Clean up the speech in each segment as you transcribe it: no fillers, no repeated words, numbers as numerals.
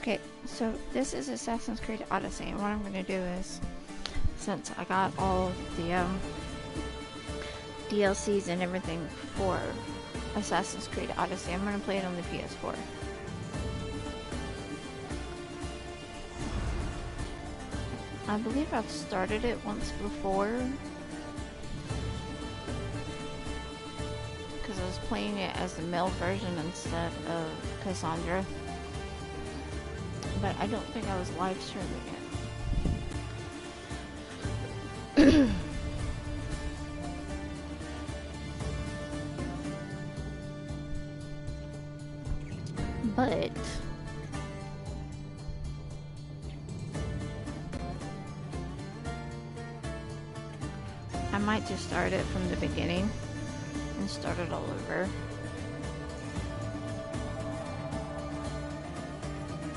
Okay, so this is Assassin's Creed Odyssey, and what I'm going to do is, since I got all the DLCs and everything for Assassin's Creed Odyssey, I'm going to play it on the PS4. I believe I've started it once before, because I was playing it as the male version instead of Cassandra. But I don't think I was live streaming it. But I might just start it from the beginning and start it all over.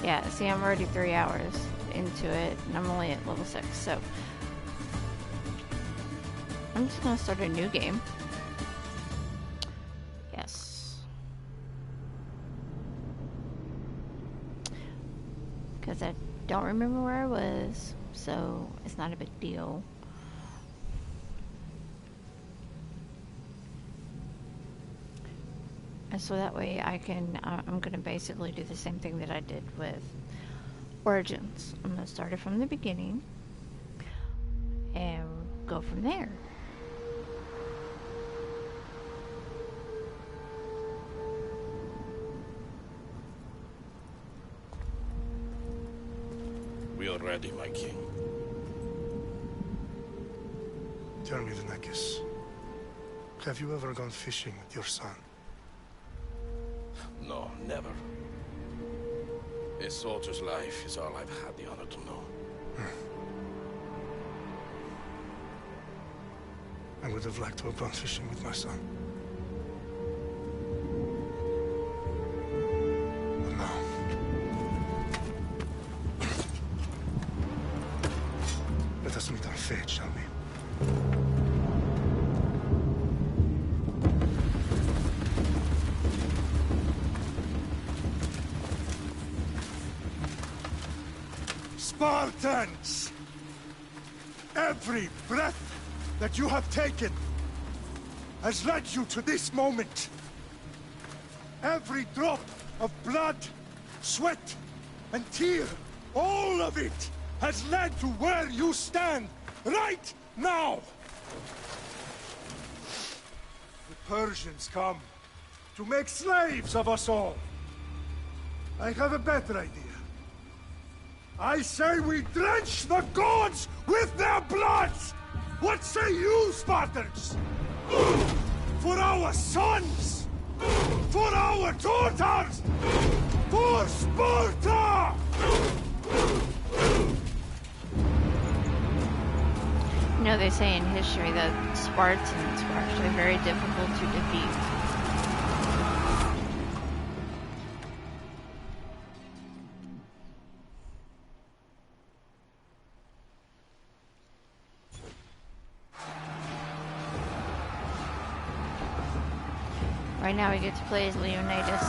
Yeah, see, I'm already 3 hours into it, and I'm only at level 6, so I'm just gonna start a new game. Yes. Because I don't remember where I was, so it's not a big deal. And so that way I can, I'm going to basically do the same thing that I did with Origins. I'm going to start it from the beginning and go from there. We are ready, my king. Tell me, Venekis, have you ever gone fishing with your son? No, never. A soldier's life is all I've had the honor to know. I would have liked to have gone fishing with my son. But no. Let us meet on fate, shall we? Spartans! Every breath that you have taken has led you to this moment. Every drop of blood, sweat, and tear, all of it has led to where you stand right now. The Persians come to make slaves of us all. I have a better idea. I say we drench the gods with their blood! What say you, Spartans? For our sons! For our daughters! For Sparta! You know, they say in history that Spartans were actually very difficult to defeat. Right now we get to play as Leonidas.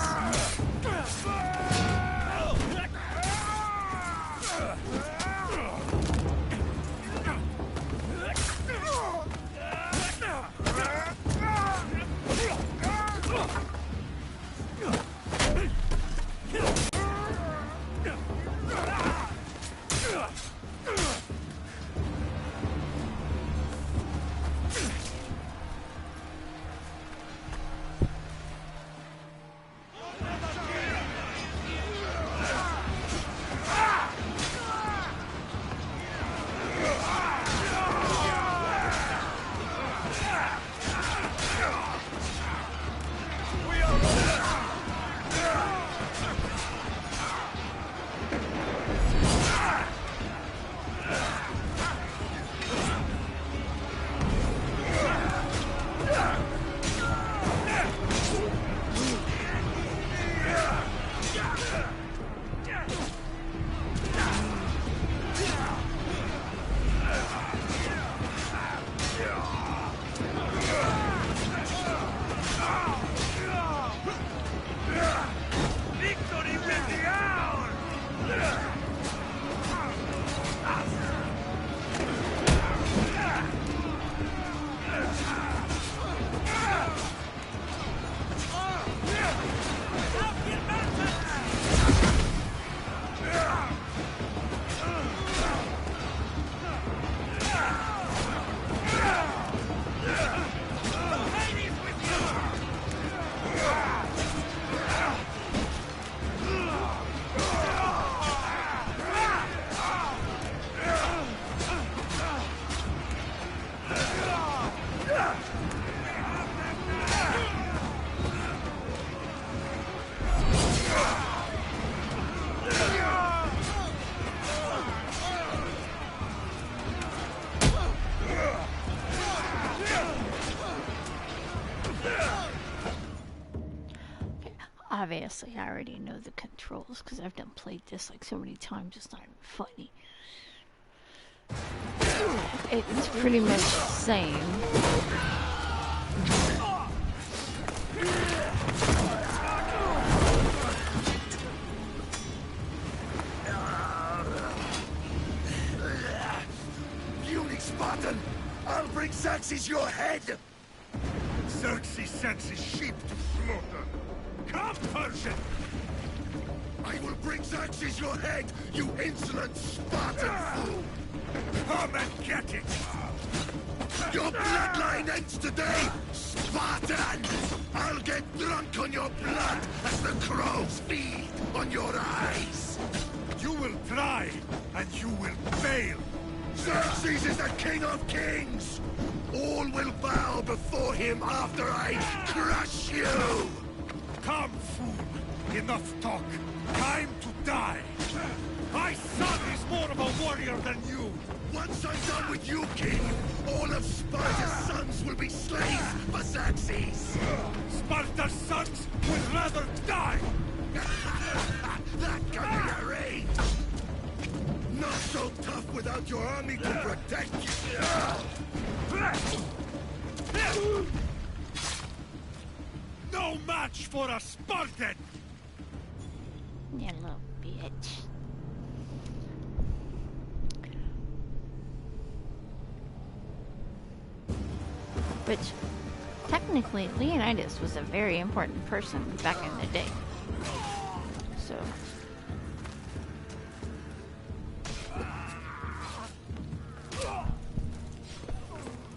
obviously I already know the controls because I've done played this like so many times. It's not even funny. It's pretty much the same. Puny Spartan! I'll bring Xerxes your head! Xerxes sends his sheep to slaughter. Come, Persian! I will bring Xerxes your head, you insolent Spartan fool! Come and get it! Your bloodline ends today, Spartan! I'll get drunk on your blood as the crows feed on your eyes! You will try, and you will fail! Xerxes is the king of kings! All will bow before him after I crush you! Come, fool! Enough talk! Time to die! My son is more of a warrior than you! Once I'm done with you, king, all of Sparta's sons will be slaves for Xerxes! Sparta's sons would rather die! That can be arranged! Not so tough without your army to protect you! No match for a Spartan! You little bitch. Which, technically, Leonidas was a very important person back in the day. So...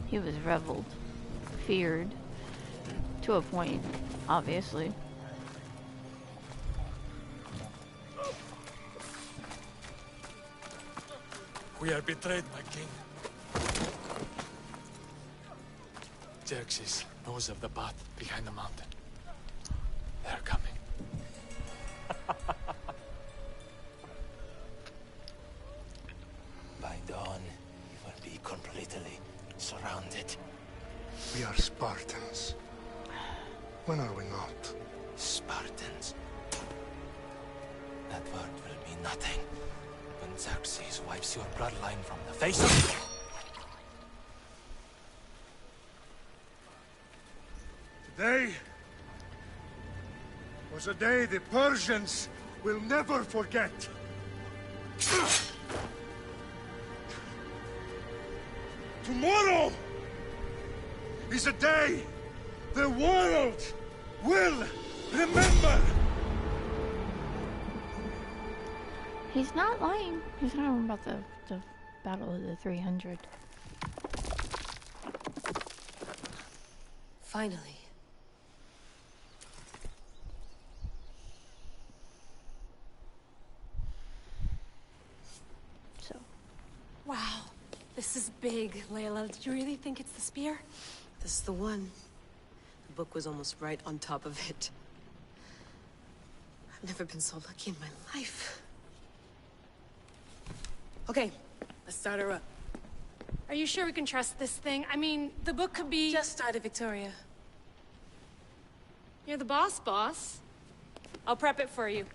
he was reveled, feared, to a point, obviously. We are betrayed, my king. Xerxes knows of the path behind the mountain. They're coming. By dawn, you will be completely surrounded. We are Spartans. When are we not? Spartans. That word will mean nothing when Xerxes wipes your bloodline from the face of... Today was a day the Persians will never forget. Tomorrow is a day the world will remember. He's not lying. He's talking about the Battle of the 300. Finally. So. Wow. This is big, Layla. Did you really think it's the spear? This is the one. The book was almost right on top of it. I've never been so lucky in my life. Okay, let's start her up. Are you sure we can trust this thing? I mean, the book could be... Just started, Victoria. You're the boss. I'll prep it for you.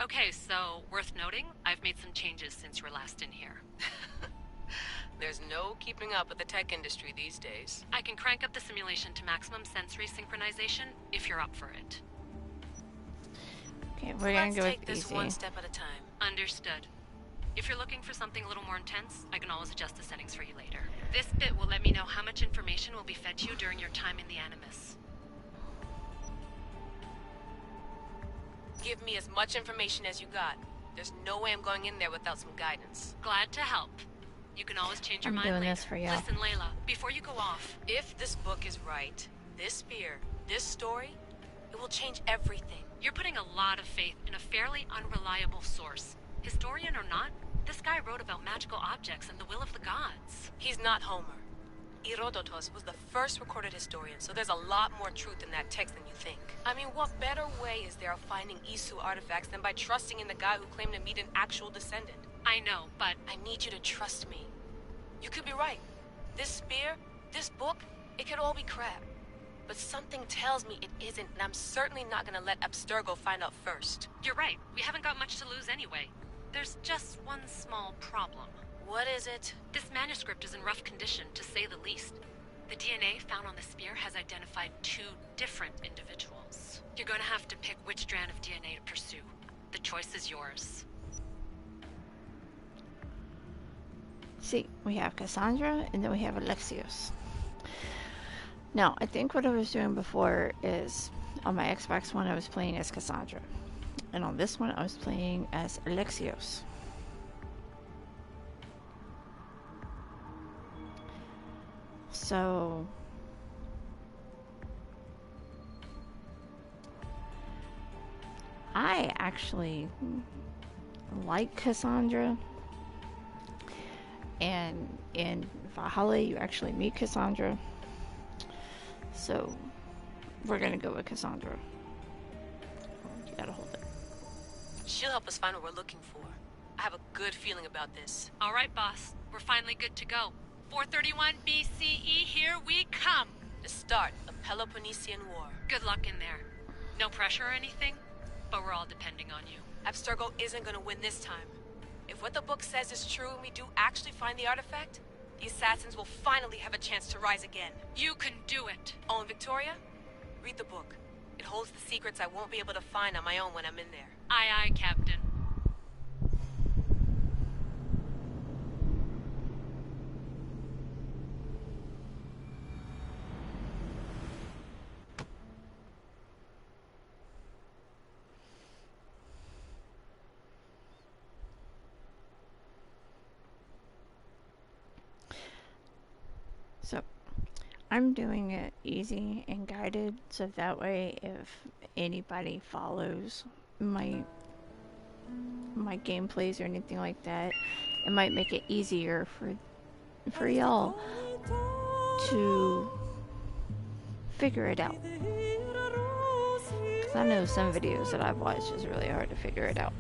Okay, so, worth noting, I've made some changes since you were last in here. There's no keeping up with the tech industry these days. I can crank up the simulation to maximum sensory synchronization if you're up for it. Okay, we're gonna go Let's take with this easy. one step at a time. Understood. If you're looking for something a little more intense, I can always adjust the settings for you later. This bit will let me know how much information will be fed to you during your time in the Animus. Give me as much information as you got. There's no way I'm going in there without some guidance. Glad to help. You can always change your I'm mind doing later. this for y'all. Listen, Layla, before you go off, If this book is right, this spear, this story, it will change everything. you're putting a lot of faith in a fairly unreliable source. Historian or not, this guy wrote about magical objects and the will of the gods. He's not Homer. Herodotus was the first recorded historian, so there's a lot more truth in that text than you think. I mean, what better way is there of finding Isu artifacts than by trusting in the guy who claimed to meet an actual descendant? I know, but I need you to trust me. You could be right. This spear, this book, it could all be crap. But something tells me it isn't, and I'm certainly not gonna let Abstergo find out first. You're right. We haven't got much to lose anyway. There's just one small problem. What is it? This manuscript is in rough condition, to say the least. The DNA found on the spear has identified 2 different individuals. You're going to have to pick which strand of DNA to pursue. The choice is yours. See, we have Cassandra, and then we have Alexios. Now, I think what I was doing before is, on my Xbox One, I was playing as Cassandra. And on this one, I was playing as Alexios. So... I actually like Cassandra. And in Valhalla, you actually meet Cassandra. So, we're gonna go with Cassandra. You gotta hold it. She'll help us find what we're looking for. I have a good feeling about this. All right, boss. We're finally good to go. 431 BCE, here we come. The start of Peloponnesian War. Good luck in there. No pressure or anything, but we're all depending on you. Abstergo isn't gonna win this time. If what the book says is true and we do actually find the artifact, the assassins will finally have a chance to rise again. You can do it. Oh, and Victoria? Read the book. It holds the secrets I won't be able to find on my own when I'm in there. Aye, aye, Captain. So, I'm doing it easy and guided, so that way if anybody follows my gameplays or anything like that, it might make it easier for y'all to figure it out. Because I know some videos that I've watched is really hard to figure it out.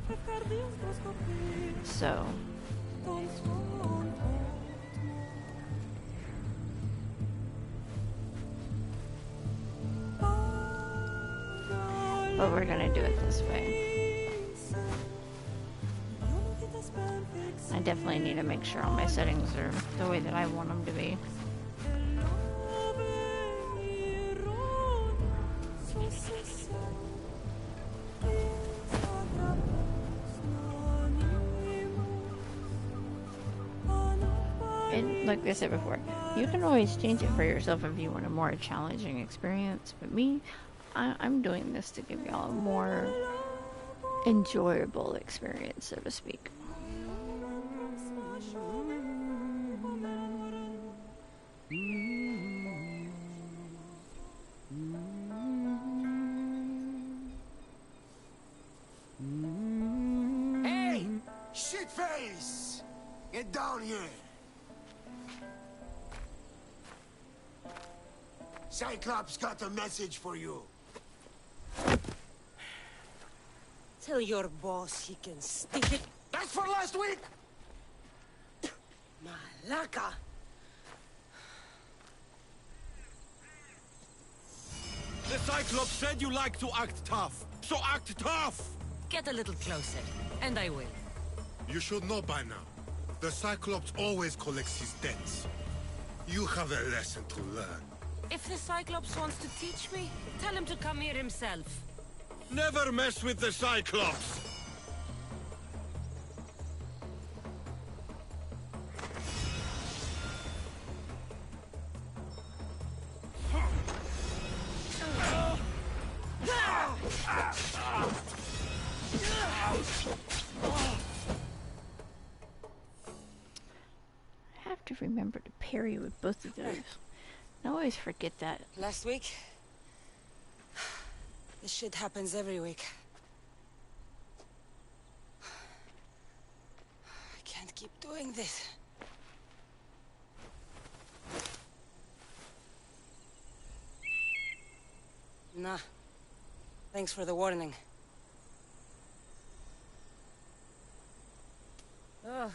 So... but we're gonna do it this way. I definitely need to make sure all my settings are the way that I want them to be. And like I said before, you can always change it for yourself if you want a more challenging experience, but me, I'm doing this to give y'all a more enjoyable experience, so to speak. Hey! Shitface! Get down here! Cyclops got a message for you. Tell your boss he can stick it. That's for last week! Malaka! The Cyclops said you like to act tough, so act tough! Get a little closer, and I will. You should know by now. The Cyclops always collects his debts. You have a lesson to learn. If the Cyclops wants to teach me, tell him to come here himself. Never mess with the Cyclops! I have to remember to parry with both of those. I always forget that. Last week? This shit happens every week. I can't keep doing this. Nah. Thanks for the warning. Ugh.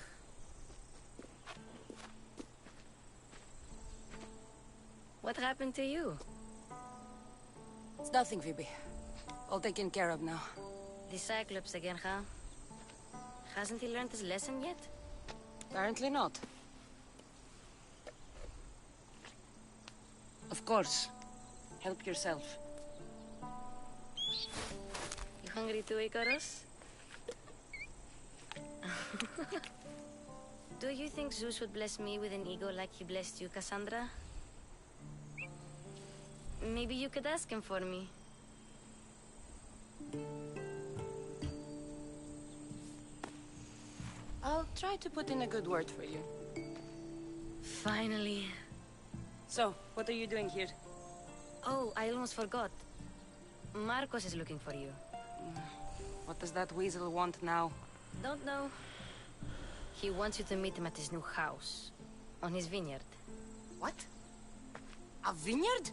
What happened to you? It's nothing, Phoebe. All taken care of now. The Cyclops again, huh? Hasn't he learned his lesson yet? Apparently not. Of course. Help yourself. You hungry too, Icarus? Do you think Zeus would bless me with an ego like he blessed you, Cassandra? Maybe you could ask him for me. I'll try to put in a good word for you. Finally. So, what are you doing here? Oh, I almost forgot. Marcos is looking for you. What does that weasel want now? Don't know. He wants you to meet him at his new house. On his vineyard. What? A vineyard?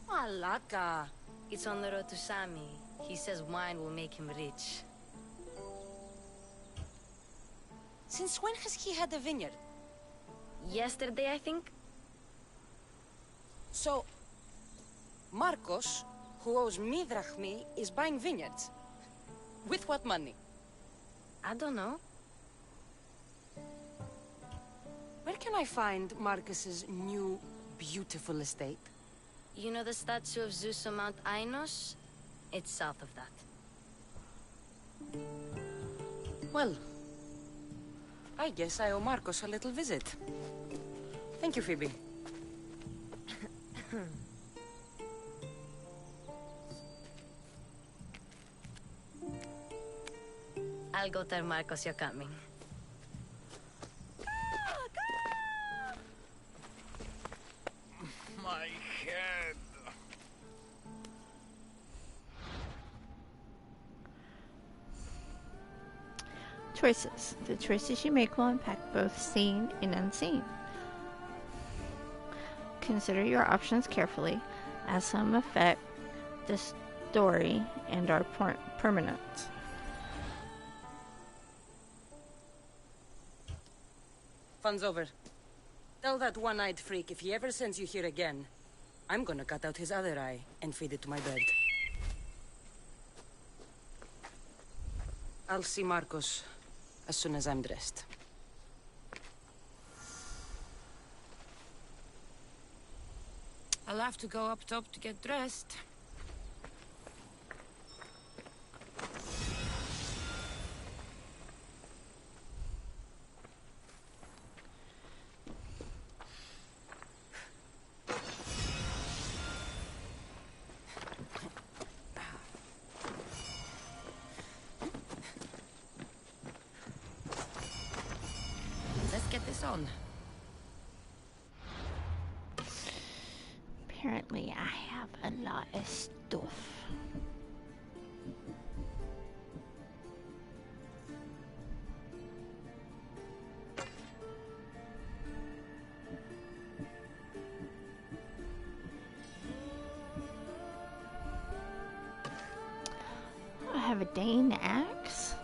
Malaka. It's on the road to Sami. He says wine will make him rich. Since when has he had a vineyard? Yesterday, I think. So, Marcos, who owes me drachmi, is buying vineyards. With what money? I don't know. Where can I find Marcus's new, beautiful estate? You know the statue of Zeus on Mount Ainos? It's south of that. Well, I guess I owe Marcos a little visit. Thank you, Phoebe. I'll go tell Marcos you're coming. My head. Choices. The choices you make will impact both seen and unseen. Consider your options carefully, as some affect the story and are permanent. Fun's over. Tell that one-eyed freak if he ever sends you here again, I'm gonna cut out his other eye and feed it to my bird. I'll see Marcos as soon as I'm dressed. I'll have to go up top to get dressed. Let's get this on. Apparently, I have a lot of stuff. I have a Dane axe.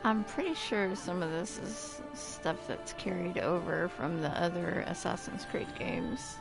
I'm pretty sure some of this is stuff that's carried over from the other Assassin's Creed games.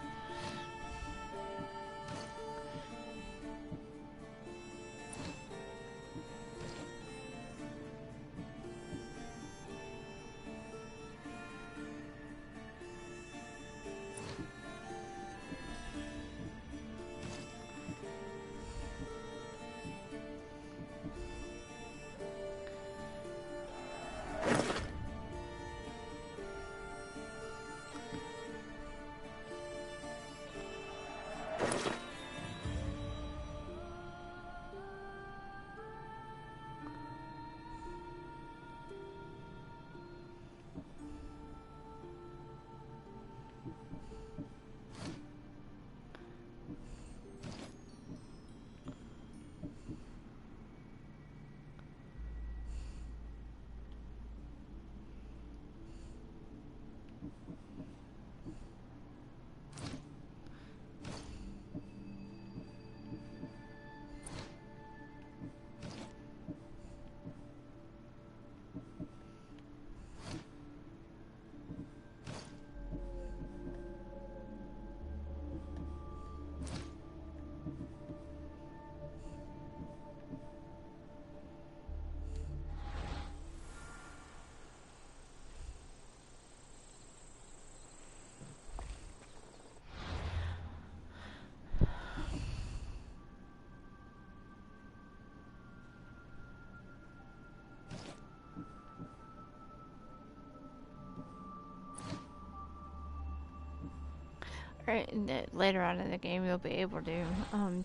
Right, and later on in the game, you'll be able to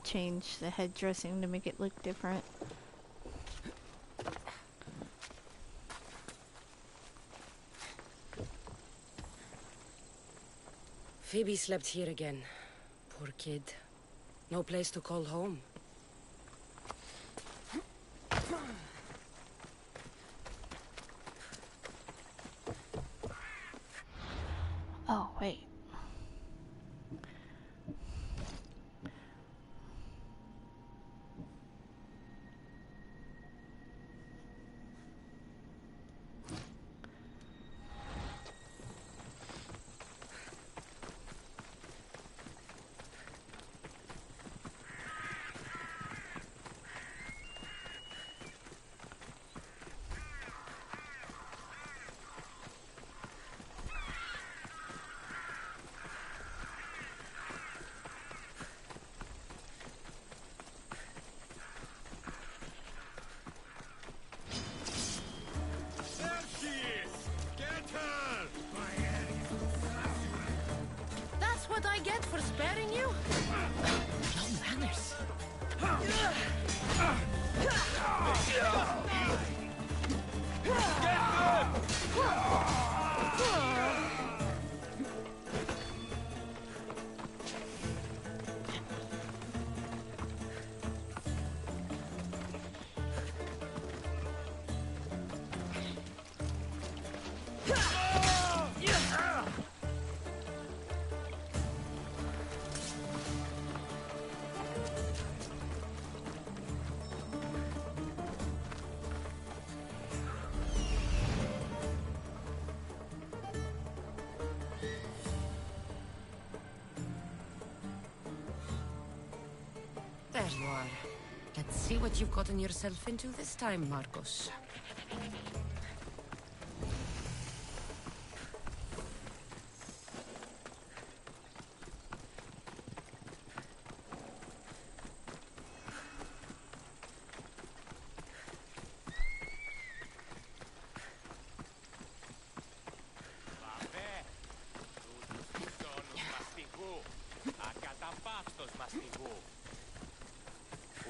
change the head dressing to make it look different. Phoebe slept here again. Poor kid. No place to call home. Oh, wait. That's what I get for sparing you? No manners. There you are. Let's see what you've gotten yourself into this time, Marcos.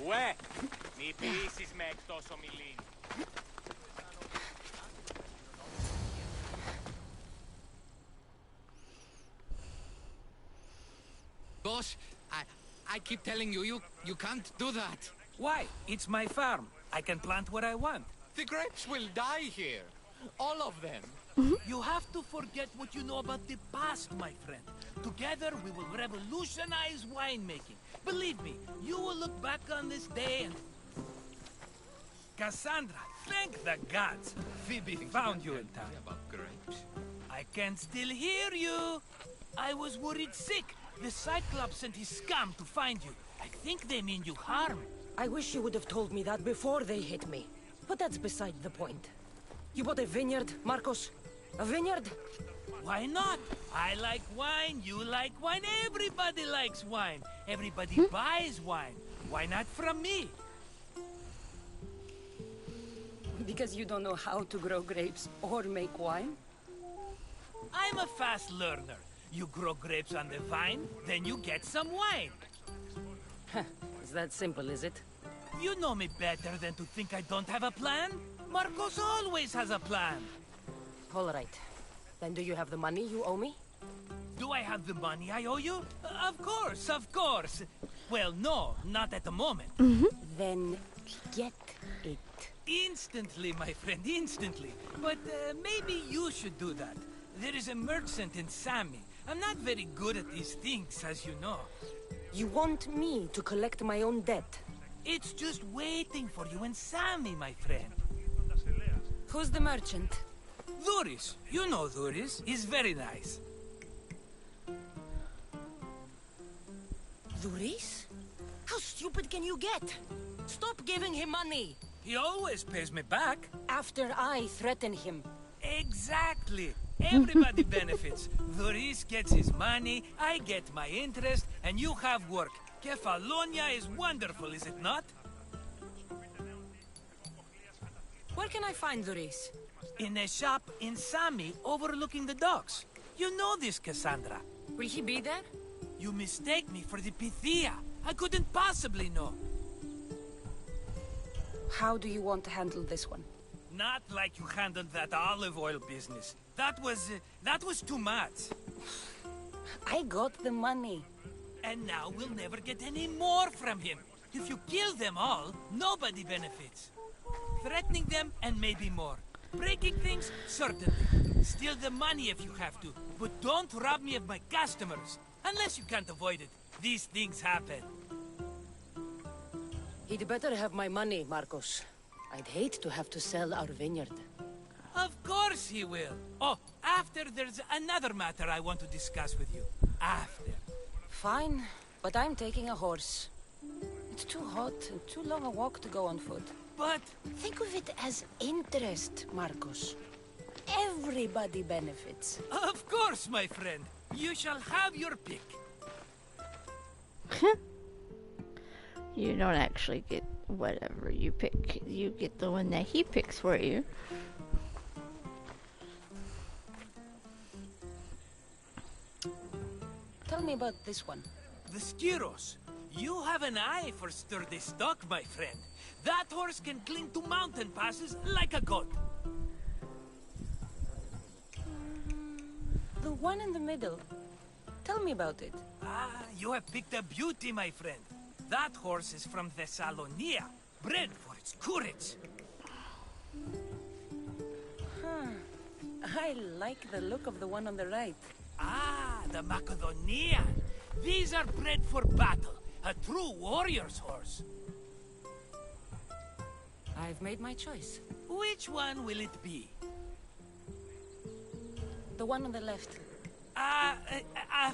Ουε! Μη πείσεις με εκτός ομιλήν. Boss, I keep telling you, you can't do that. Why? It's my farm. I can plant what I want. The grapes will die here. All of them. You have to forget what you know about the past, my friend. Together, we will revolutionize winemaking. Believe me, you will look back on this day and... Cassandra, thank the gods. Phoebe found you in time. About grapes. I can still hear you. I was worried sick. The Cyclops sent his scum to find you. I think they mean you harm. I wish you would have told me that before they hit me. But that's beside the point. You bought a vineyard, Marcos? A vineyard? Why not? I like wine, you like wine, everybody likes wine. Everybody buys wine. Why not from me? Because you don't know how to grow grapes or make wine? I'm a fast learner. You grow grapes on the vine, then you get some wine. It's that simple, is it? You know me better than to think I don't have a plan. Marcos always has a plan. All right. Then do you have the money you owe me? Do I have the money I owe you? Of course, of course. Well, no, not at the moment. Then get it. Instantly, my friend, instantly. But maybe you should do that. There is a merchant in Sami. I'm not very good at these things, as you know. You want me to collect my own debt? It's just waiting for you in Sami, my friend. Who's the merchant? Duris. You know Duris. He's very nice. Duris? How stupid can you get? Stop giving him money! He always pays me back. After I threaten him. Exactly. Everybody benefits. Duris gets his money, I get my interest, and you have work. Kefalonia is wonderful, is it not? Where can I find Duris? In a shop in Sami overlooking the docks. You know this, Cassandra. Will he be there? You mistake me for the Pythia. I couldn't possibly know. How do you want to handle this one? Not like you handled that olive oil business. That was too much. I got the money. And now we'll never get any more from him. If you kill them all, nobody benefits. Threatening them, and maybe more. Breaking things, certainly. Steal the money if you have to, but don't rob me of my customers. Unless you can't avoid it. These things happen. He'd better have my money, Marcos. I'd hate to have to sell our vineyard. Of course he will. Oh, after there's another matter I want to discuss with you. After. Fine, but I'm taking a horse. It's too hot and too long a walk to go on foot. But... think of it as interest, Marcos. Everybody benefits. Of course, my friend. You shall have your pick. You don't actually get whatever you pick. You get the one that he picks for you. Tell me about this one. The Skiros. You have an eye for sturdy stock, my friend. That horse can cling to mountain passes like a goat. The one in the middle. Tell me about it. Ah, you have picked a beauty, my friend. That horse is from Thessalonia, bred for its courage. I like the look of the one on the right. Ah, the Macedonian. These are bred for battle. A true warrior's horse. I've made my choice. Which one will it be? The one on the left.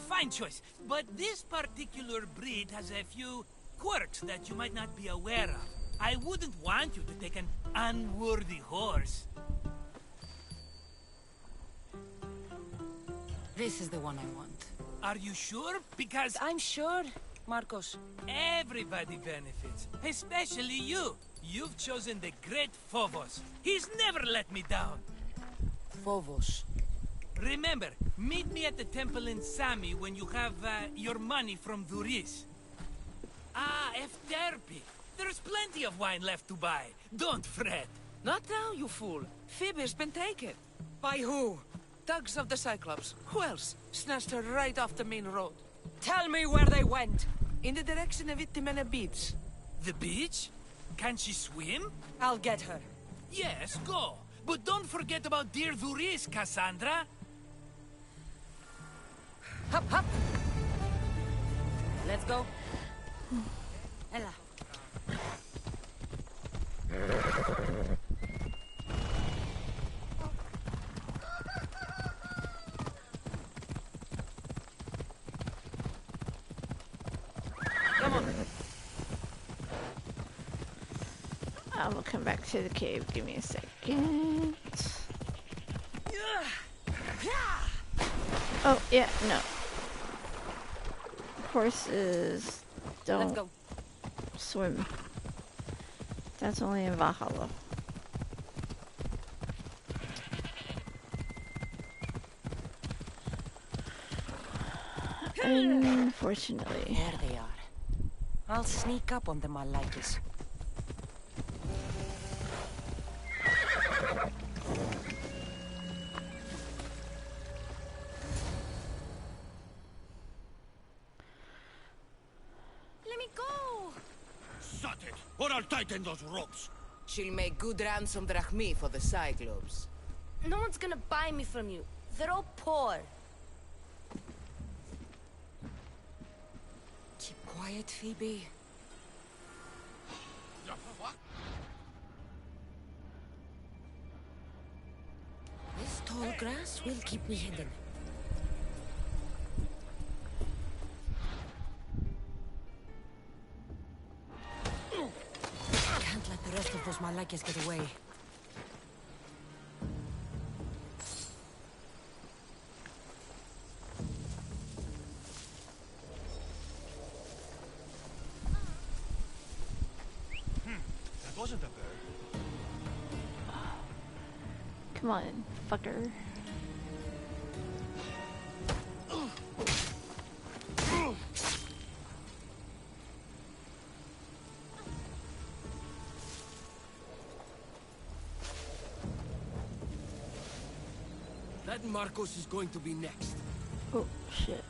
Fine choice. But this particular breed has a few quirks that you might not be aware of. I wouldn't want you to take an unworthy horse. This is the one I want. Are you sure? Because... I'm sure, Marcos. Everybody benefits. Especially you. You've chosen the great Phobos. He's never let me down. Phobos. Remember, meet me at the temple in Sami when you have your money from Duris. Ah, Efterpi. There's plenty of wine left to buy. Don't fret. Not now, you fool. Phoebe's been taken. By who? Thugs of the Cyclops. Who else? Snatched her right off the main road. Tell me where they went. In the direction of Itimena Beach. The beach? Can she swim? I'll get her. Yes, go. But don't forget about dear Duris, Cassandra. Hop, hop. Let's go. Ella. Come on. I will come back to the cave. Give me a second. Oh, yeah, no. Horses don't swim. That's only in Valhalla. Unfortunately. There they are. I'll sneak up on them, I like this. Let me go! Shut it, or I'll tighten those ropes. She'll make good ransom drachmi for the Cyclops. No one's gonna buy me from you. They're all poor. Keep quiet, Phoebe. The fuck? This tall grass will keep me hidden. Can't let the rest of those Malakias get away. That wasn't a bird. Come on, fucker. Marcos is going to be next. Oh, shit.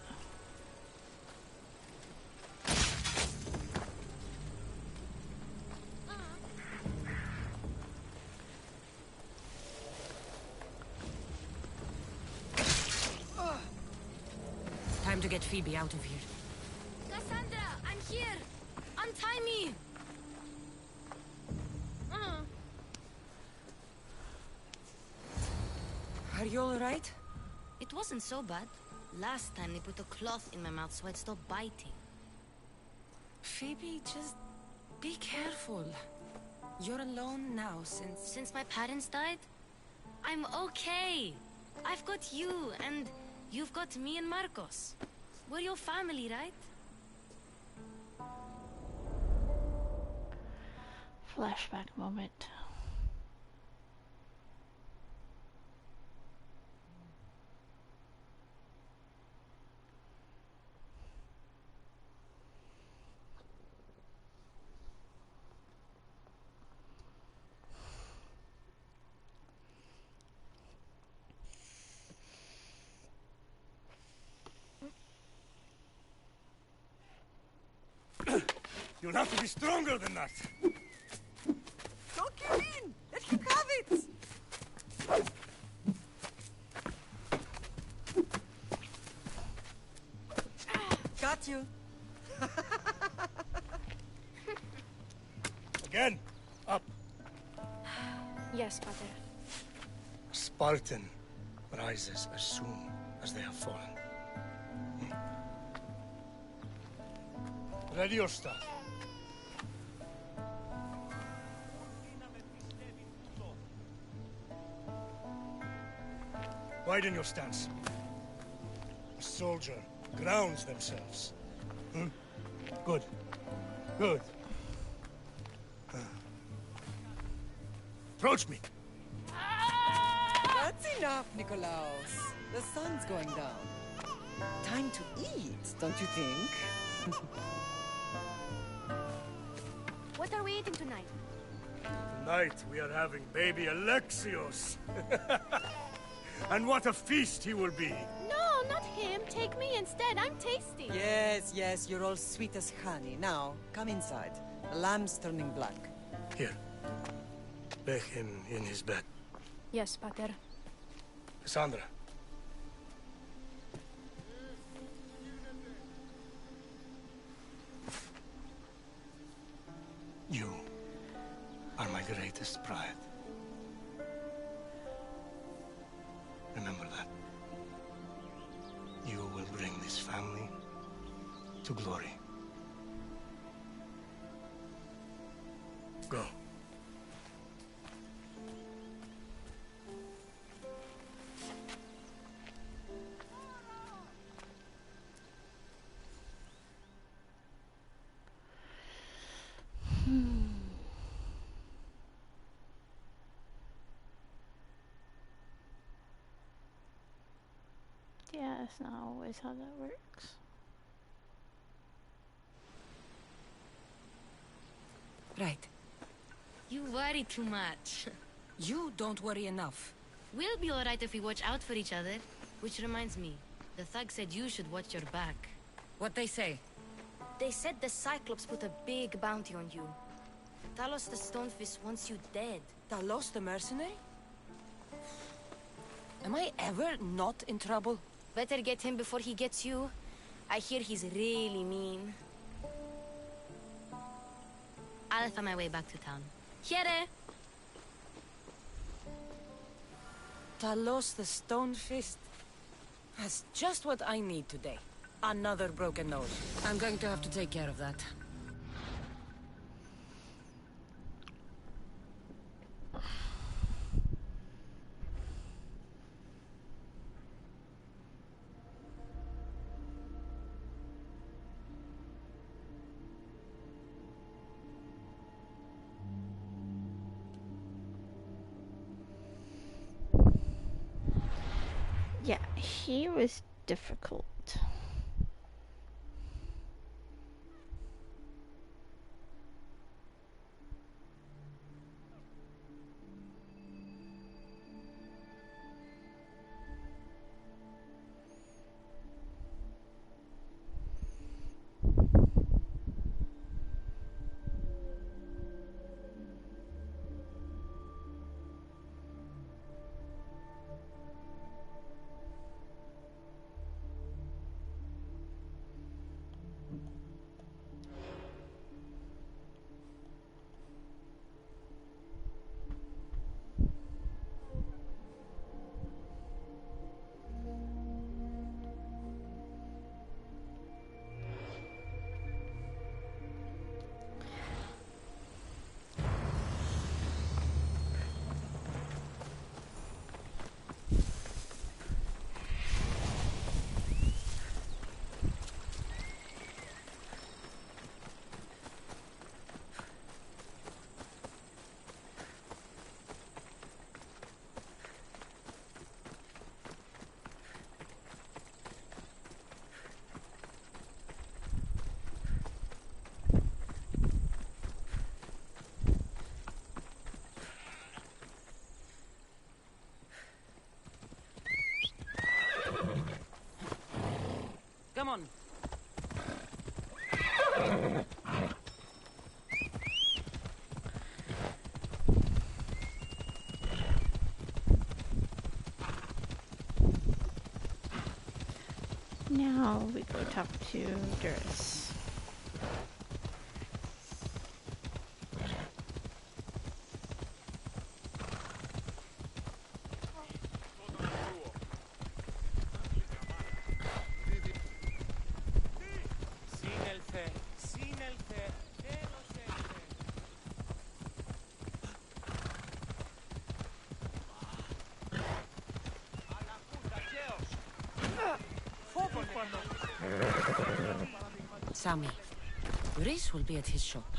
Time to get Phoebe out of here. Cassandra, I'm here! Untie me! Are you alright? It wasn't so bad. Last time they put a cloth in my mouth so I'd stop biting. Phoebe, just be careful. You're alone now Since my parents died? I'm okay. I've got you, and you've got me and Marcos. We're your family, right? Flashback moment. You'll have to be stronger than that. Don't give in! Let him have it! Got you. Again. Up. Yes, Pater. A Spartan rises as soon as they have fallen. Ready your staff. Widen your stance. A soldier grounds themselves. Good. Good. Approach me. That's enough, Nikolaos. The sun's going down. Time to eat, don't you think? What are we eating tonight? Tonight we are having baby Alexios. And what a feast he will be. No, not him. Take me instead. I'm tasty. Yes, yes, you're all sweet as honey. Now, come inside. The lamb's turning black. Here. Lay him in his bed. Yes, Pater. Cassandra. You are my greatest pride. Remember that. You will bring this family to glory. Go. Yeah, that's not always how that works. Right. You worry too much. You don't worry enough. We'll be alright if we watch out for each other. Which reminds me, the thug said you should watch your back. What they say? They said the Cyclops put a big bounty on you. Talos the Stonefist wants you dead. Talos the mercenary? Am I ever not in trouble? Better get him before he gets you. I hear he's really mean. I'll find my way back to town. Here! Talos the Stone Fist. That's just what I need today. Another broken nose. I'm going to have to take care of that. Yeah, he was difficult. Come on. Now we go talk to Duris. Sammy, Reese will be at his shop.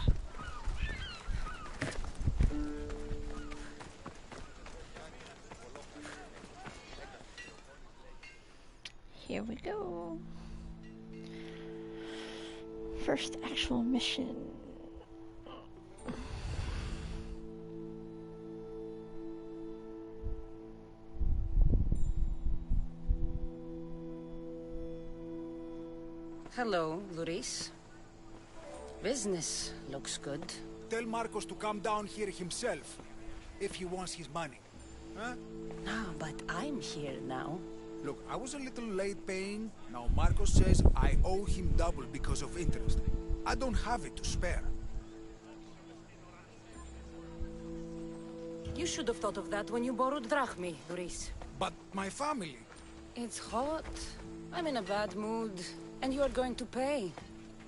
Here we go. First actual mission. Hello, Luris. Business looks good. Tell Marcos to come down here himself, if he wants his money. Huh? No, but I'm here now. Look, I was a little late paying. Now Marcos says I owe him double because of interest. I don't have it to spare. You should have thought of that when you borrowed drachmi, Luris. But my family... It's hot. I'm in a bad mood. And you are going to pay.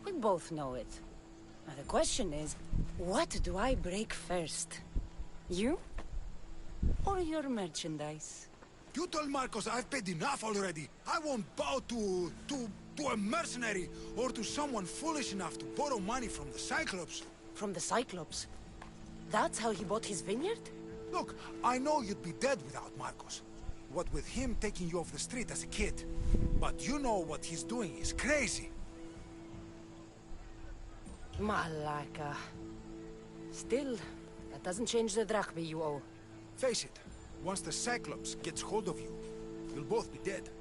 We both know it. Now the question is, what do I break first? You? Or your merchandise? You told Marcos I've paid enough already. I won't bow to a mercenary or to someone foolish enough to borrow money from the Cyclops. From the Cyclops? That's how he bought his vineyard? Look, I know you'd be dead without Marcos. What with him taking you off the street as a kid. But you know what he's doing is crazy. Malaka. Still, that doesn't change the drachmi you owe. Face it, once the Cyclops gets hold of you, you'll both be dead.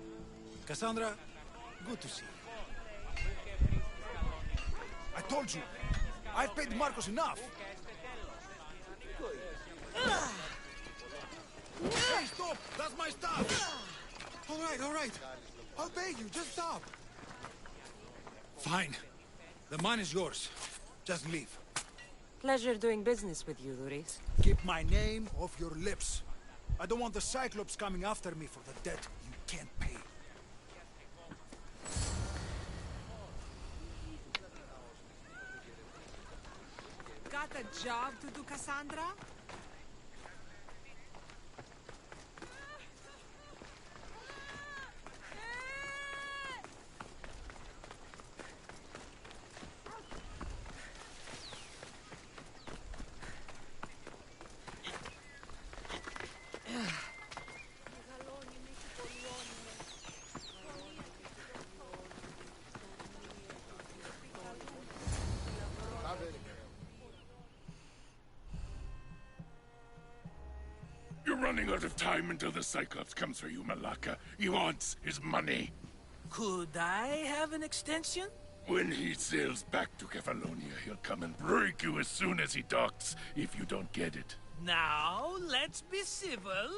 Cassandra, good to see you. I told you, I've paid Marcos enough. Hey, stop! That's my stuff! All right. I'll pay you, just stop. Fine. The money is yours. Just leave. Pleasure doing business with you, Luris. Keep my name off your lips. I don't want the Cyclops coming after me for the debt you can't pay. Got a job to do, Cassandra? You're running out of time until the Cyclops comes for you, Malaka. He wants his money. Could I have an extension? When he sails back to Kefalonia, he'll come and break you as soon as he docks, if you don't get it. Now, let's be civil.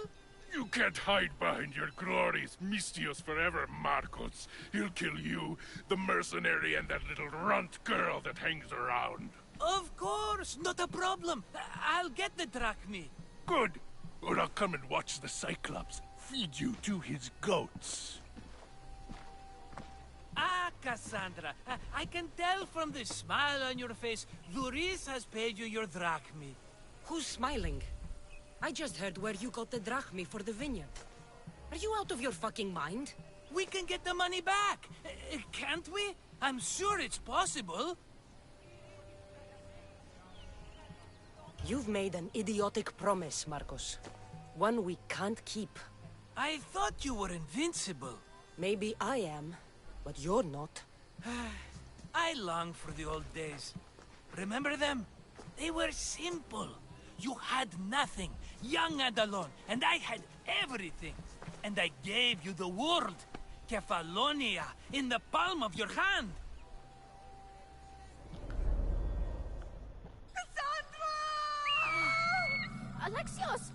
You can't hide behind your glories, Mistios forever, Marcos. He'll kill you, the mercenary, and that little runt girl that hangs around. Of course, not a problem. I'll get the drachmi. Good. Or I'll come and watch the Cyclops feed you to his goats. Ah, Cassandra, I can tell from the smile on your face, Luris has paid you your drachmi. Who's smiling? I just heard where you got the drachmi for the vineyard. Are you out of your fucking mind? We can get the money back, can't we? I'm sure it's possible. You've made an idiotic promise, Marcos. One we can't keep. I thought you were invincible. Maybe I am, but you're not. I long for the old days. Remember them? They were simple. You had nothing, young and alone, and I had everything. And I gave you the world. Kefalonia in the palm of your hand. Alexios!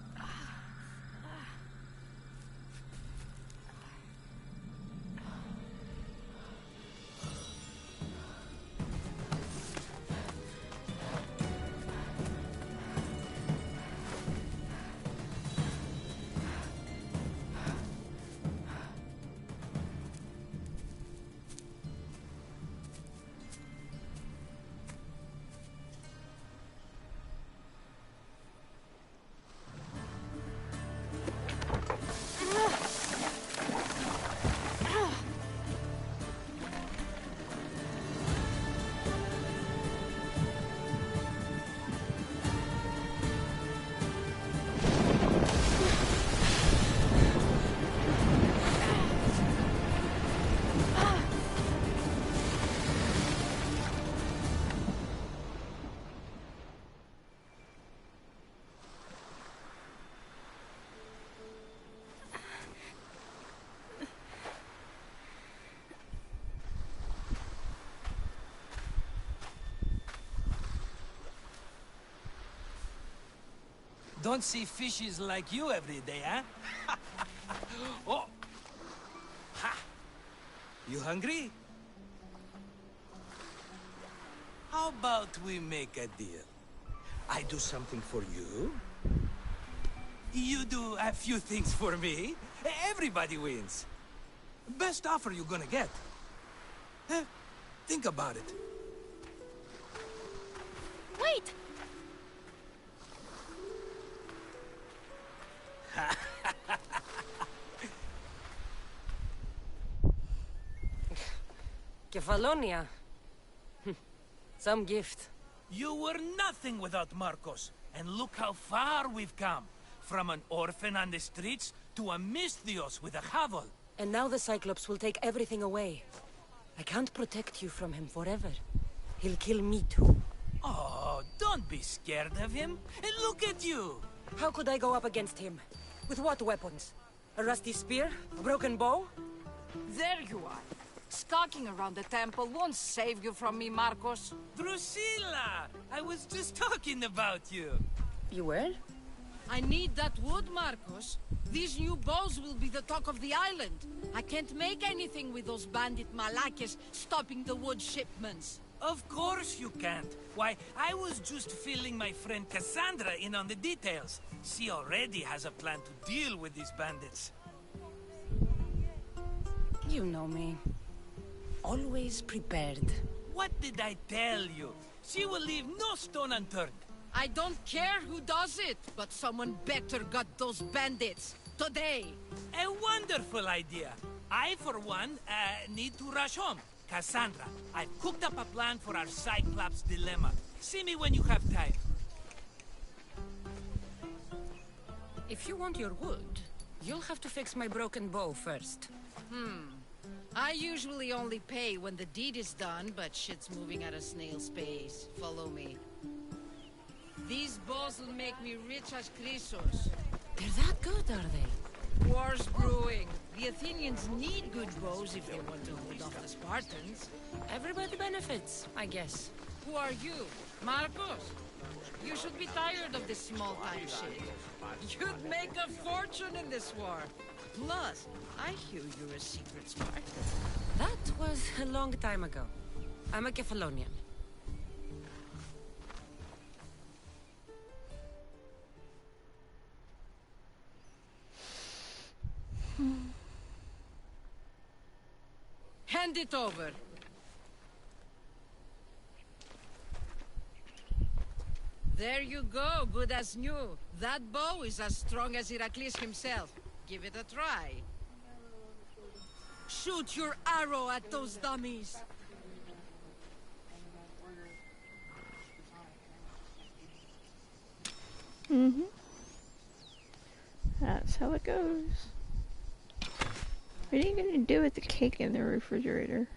Don't see fishes like you every day, huh? Oh! Ha! You hungry? How about we make a deal? I do something for you. You do a few things for me. Everybody wins. Best offer you're gonna get. Think about it. Wait! Kefalonia. Some gift. You were nothing without Marcos, and look how far we've come. From an orphan on the streets to a Misthios with a hovel. And now the Cyclops will take everything away. I can't protect you from him forever. He'll kill me too. Oh, don't be scared of him. And look at you. How could I go up against him? With what weapons? A rusty spear? A broken bow? There you are. Stalking around the temple won't save you from me, Marcos. Drusilla! I was just talking about you. You were? I need that wood, Marcos. These new bows will be the talk of the island. I can't make anything with those bandit malakes stopping the wood shipments. Of course you can't. Why, I was just filling my friend Cassandra in on the details. She already has a plan to deal with these bandits. You know me. Always prepared. What did I tell you? She will leave no stone unturned. I don't care who does it, but someone better got those bandits. Today. A wonderful idea. I, for one, need to rush home. Cassandra, I've cooked up a plan for our Cyclops dilemma. See me when you have time. If you want your wood, you'll have to fix my broken bow first. I usually only pay when the deed is done, but shit's moving at a snail's pace. Follow me. These bows will make me rich as Chrysos. They're that good, are they? War's brewing. The Athenians need good bows if they want to hold off the Spartans. Everybody benefits, I guess. Who are you? Marcos? You should be tired of this small-time shit. You'd make a fortune in this war. Plus, I hear you're a secret Spartan. That was a long time ago. I'm a Kefalonian. Hand it over. There you go, good as new. That bow is as strong as Heracles himself. Give it a try. Shoot your arrow at those dummies. That's how it goes. What are you gonna do with the cake in the refrigerator?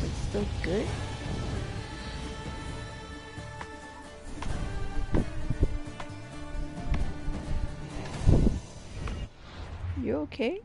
It's still good? you okay?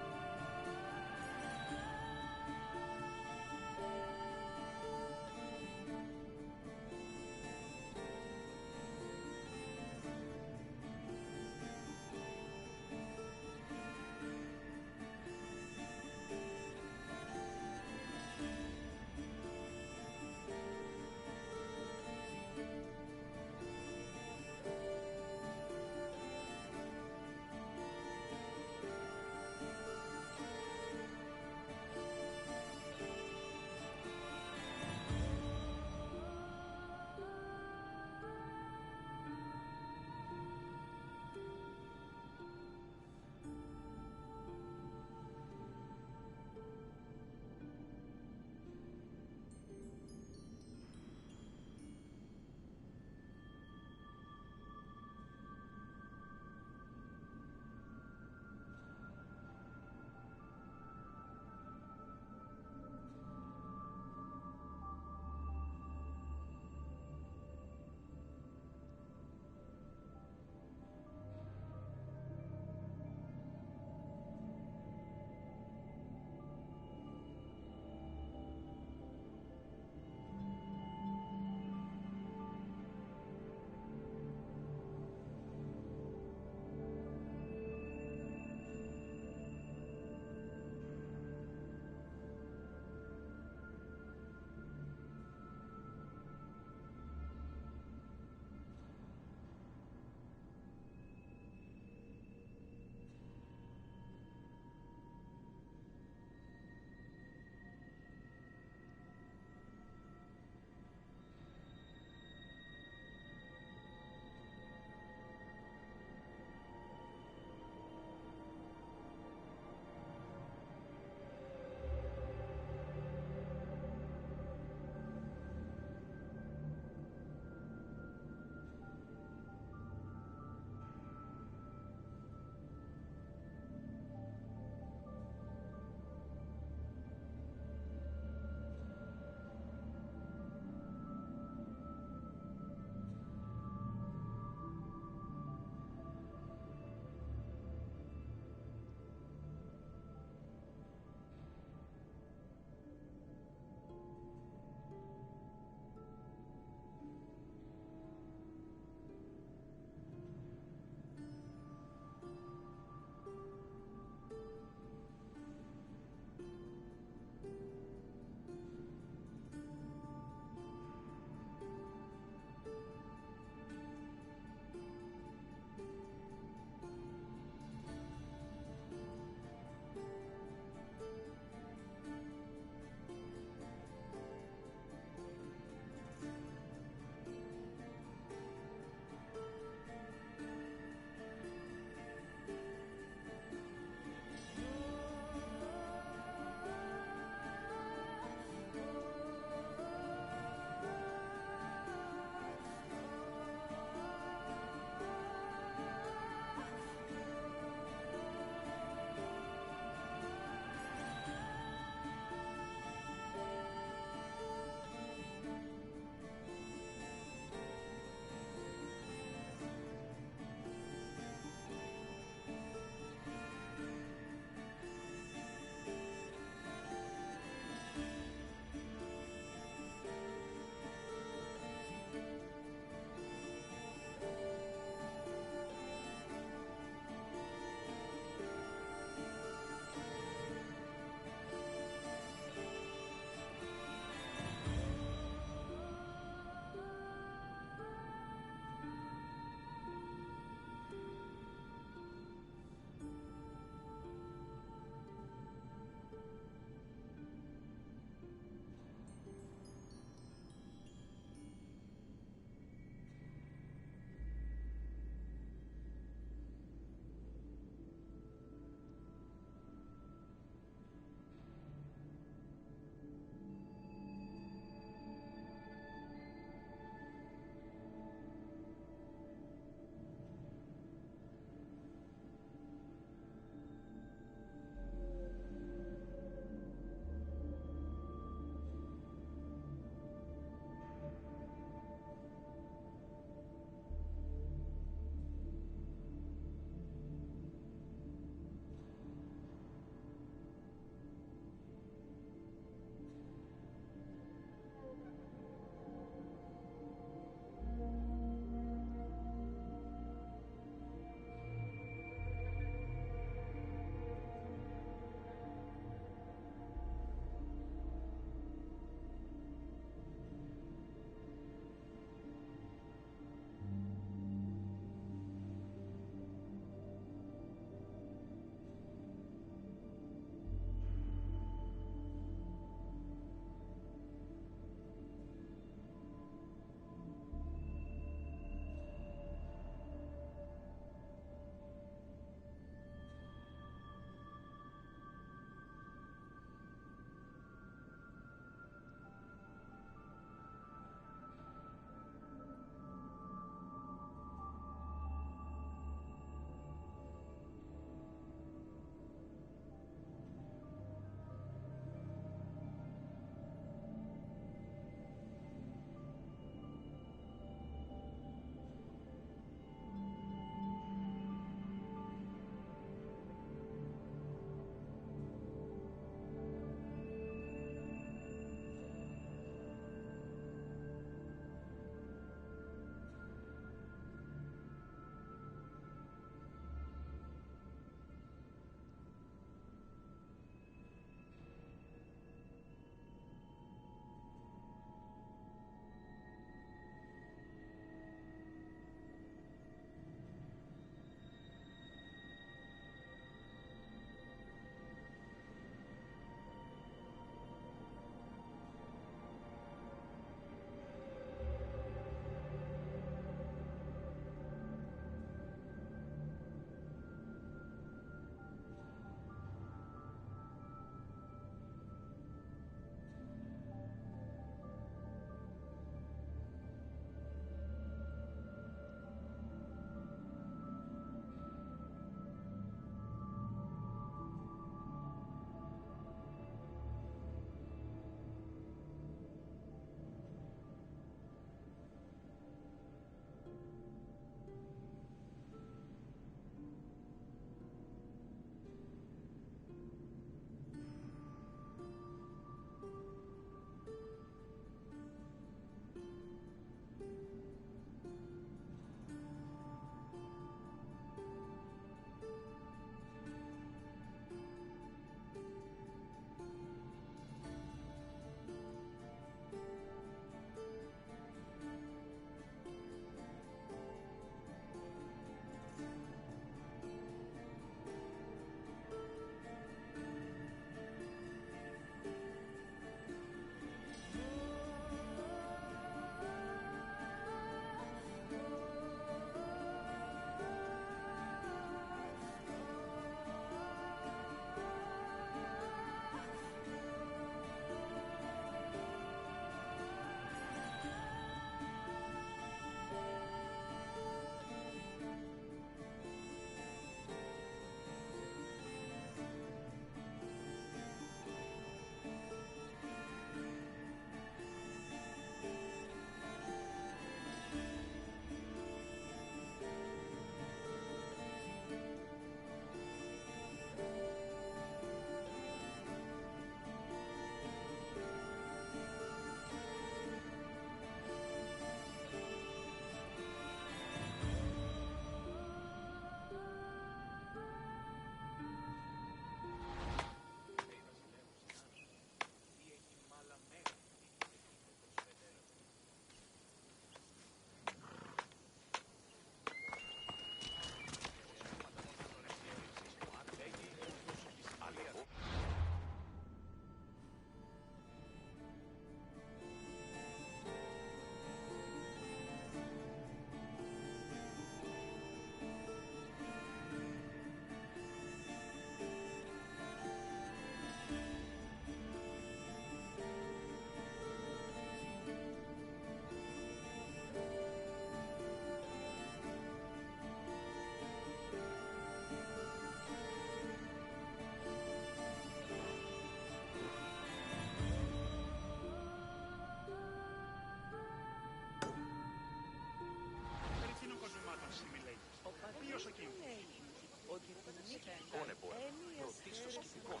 εικόνε μπορεί. Πρωτίστως σκηνικών.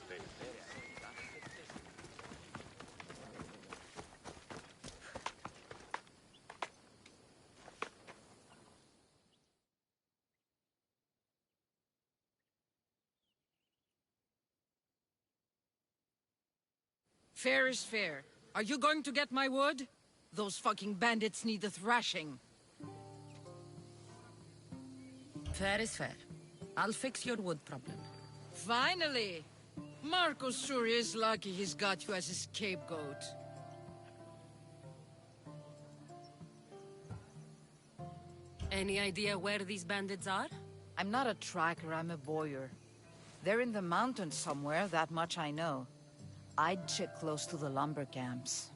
Περιφέρεια έντυπα και τέσσερα. Fair is fair. Are you going to get my wood? Those fucking bandits need a thrashing. Fair is fair. I'll fix your wood problem. Finally! Marcos sure is lucky he's got you as his scapegoat. Any idea where these bandits are? I'm not a tracker, I'm a boyer. They're in the mountains somewhere, that much I know. I'd check close to the lumber camps.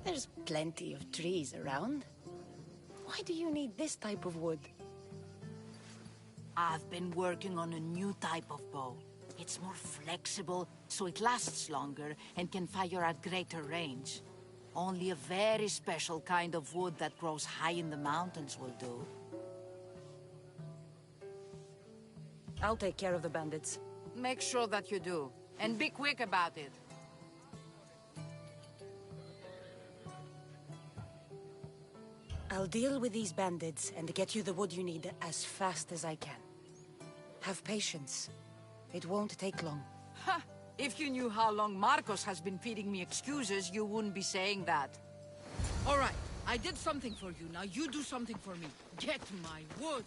There's plenty of trees around. Why do you need this type of wood? I've been working on a new type of bow. It's more flexible, so it lasts longer and can fire at greater range. Only a very special kind of wood that grows high in the mountains will do. I'll take care of the bandits. Make sure that you do. And be quick about it. I'll deal with these bandits and get you the wood you need as fast as I can. Have patience. It won't take long. Ha! If you knew how long Marcos has been feeding me excuses, you wouldn't be saying that. All right, I did something for you. Now you do something for me. Get my wood.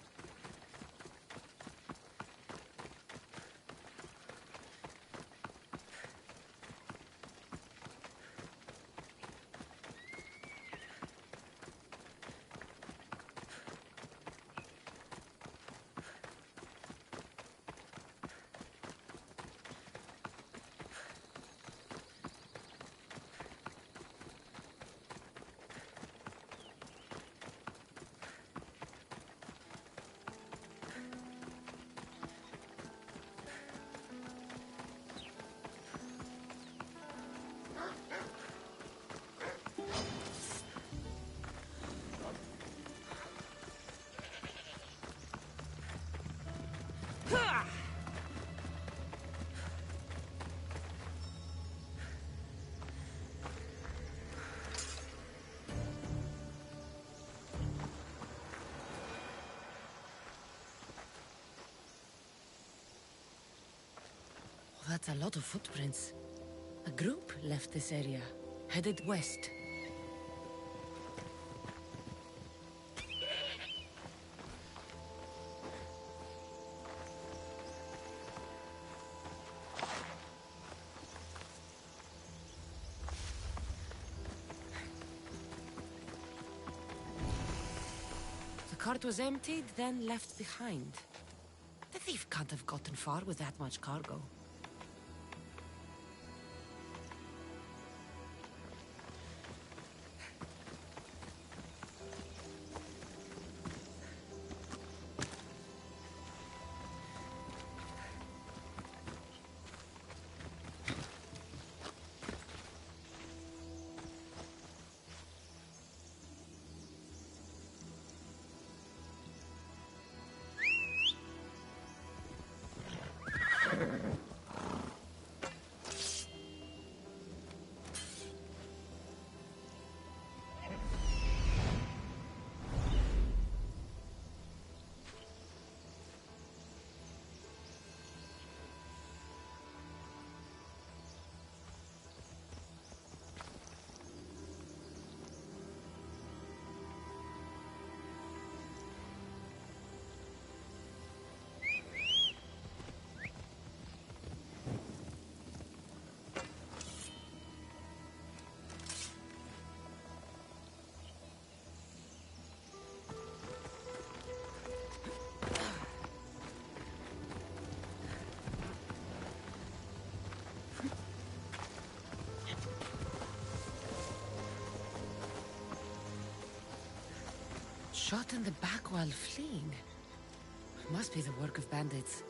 That's a lot of footprints. A group left this area, headed west. The cart was emptied, then left behind. The thief can't have gotten far with that much cargo. Shot in the back while fleeing. Must be the work of bandits.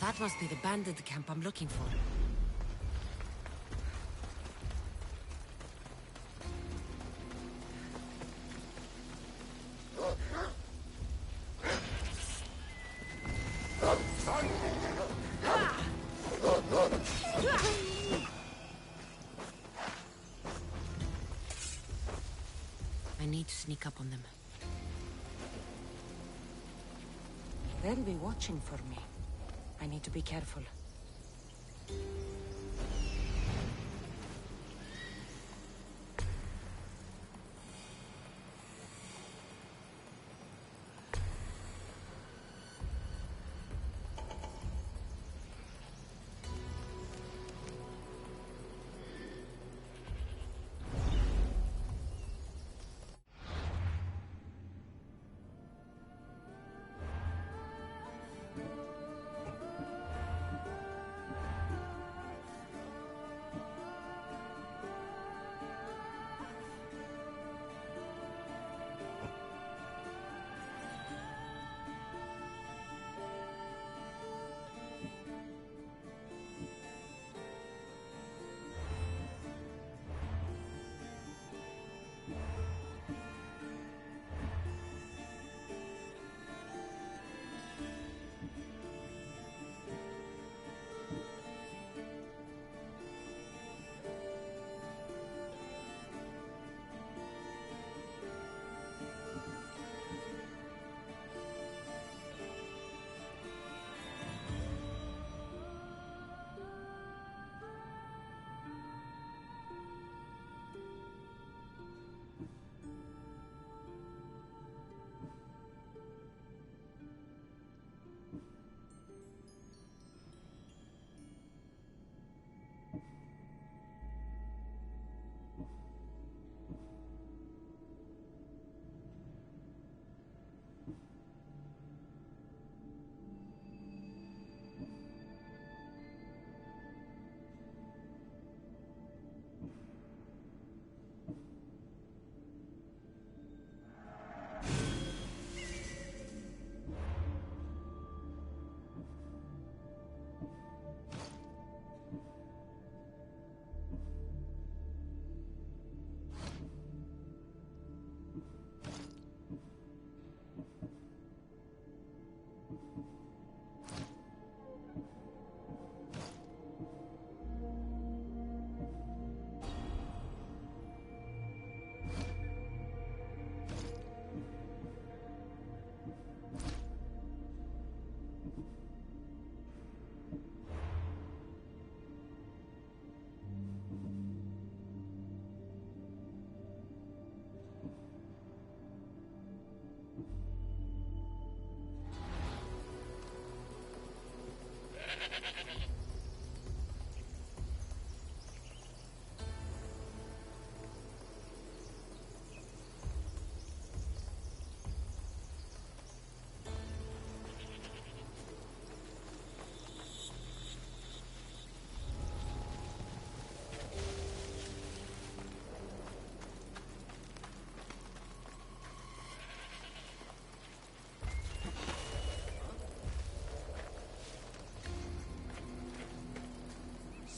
That must be the bandit camp I'm looking for. I need to sneak up on them. They'll be watching for me. I need to be careful.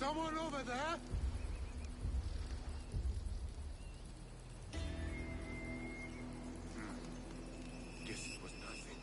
Someone over there? Guess it was nothing.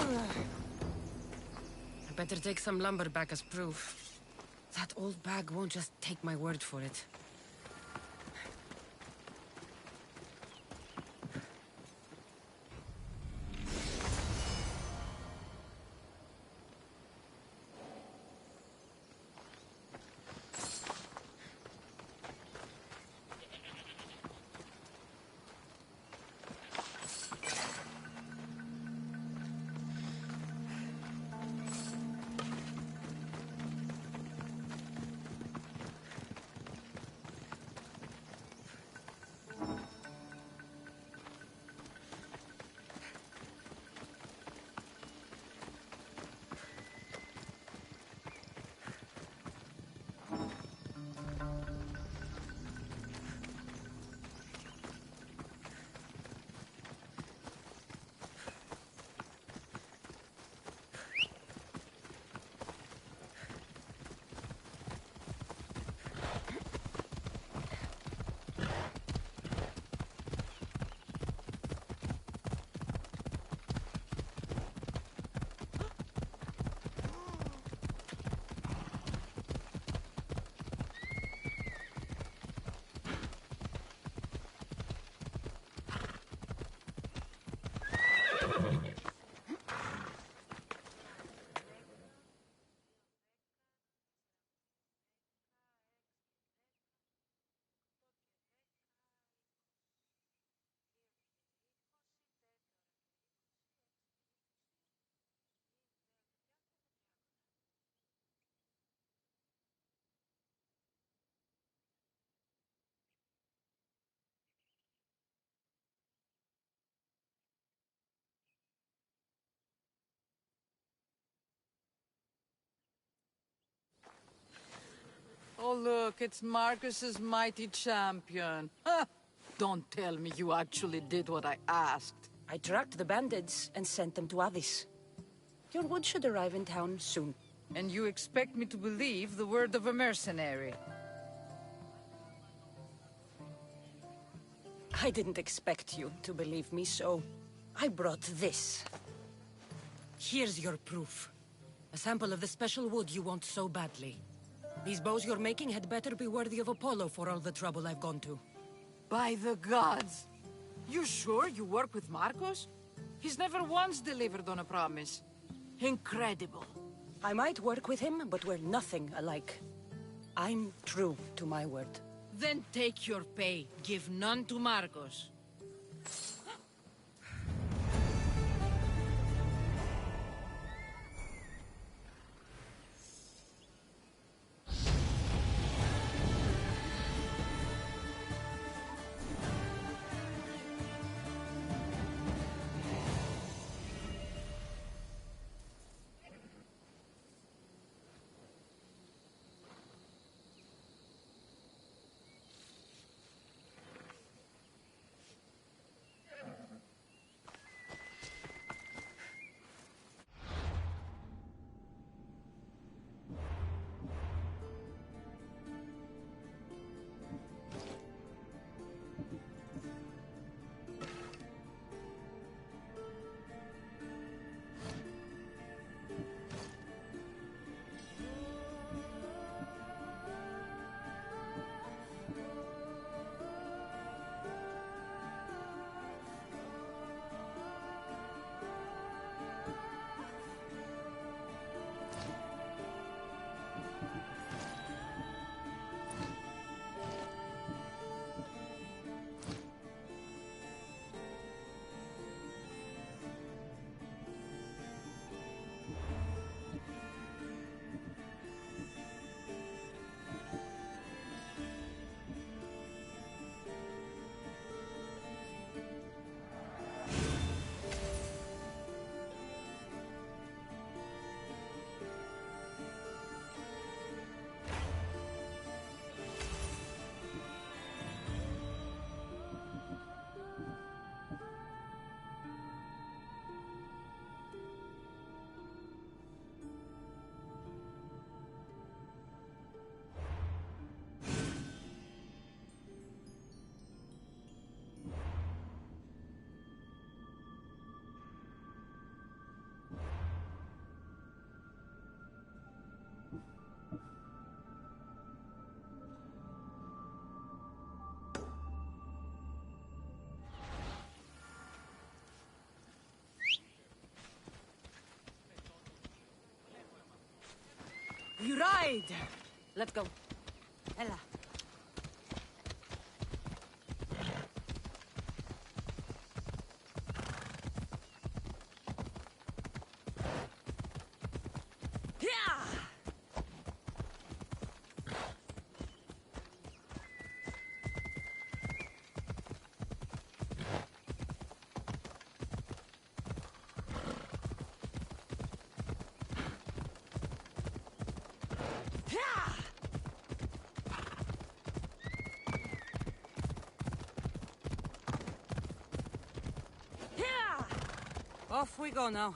I better take some lumber back as proof. That old bag won't just take my word for it. Oh, look, it's Marcus's mighty champion. Ha! Don't tell me you actually did what I asked. I tracked the bandits and sent them to Odyssey. Your wood should arrive in town soon. And you expect me to believe the word of a mercenary? I didn't expect you to believe me, so I brought this. Here's your proof. A sample of the special wood you want so badly. These bows you're making had better be worthy of Apollo for all the trouble I've gone to. By the gods! You sure you work with Marcos? He's never once delivered on a promise. Incredible. I might work with him, but we're nothing alike. I'm true to my word. Then take your pay. Give none to Marcos. We ride! Let's go. Ella. Off we go now.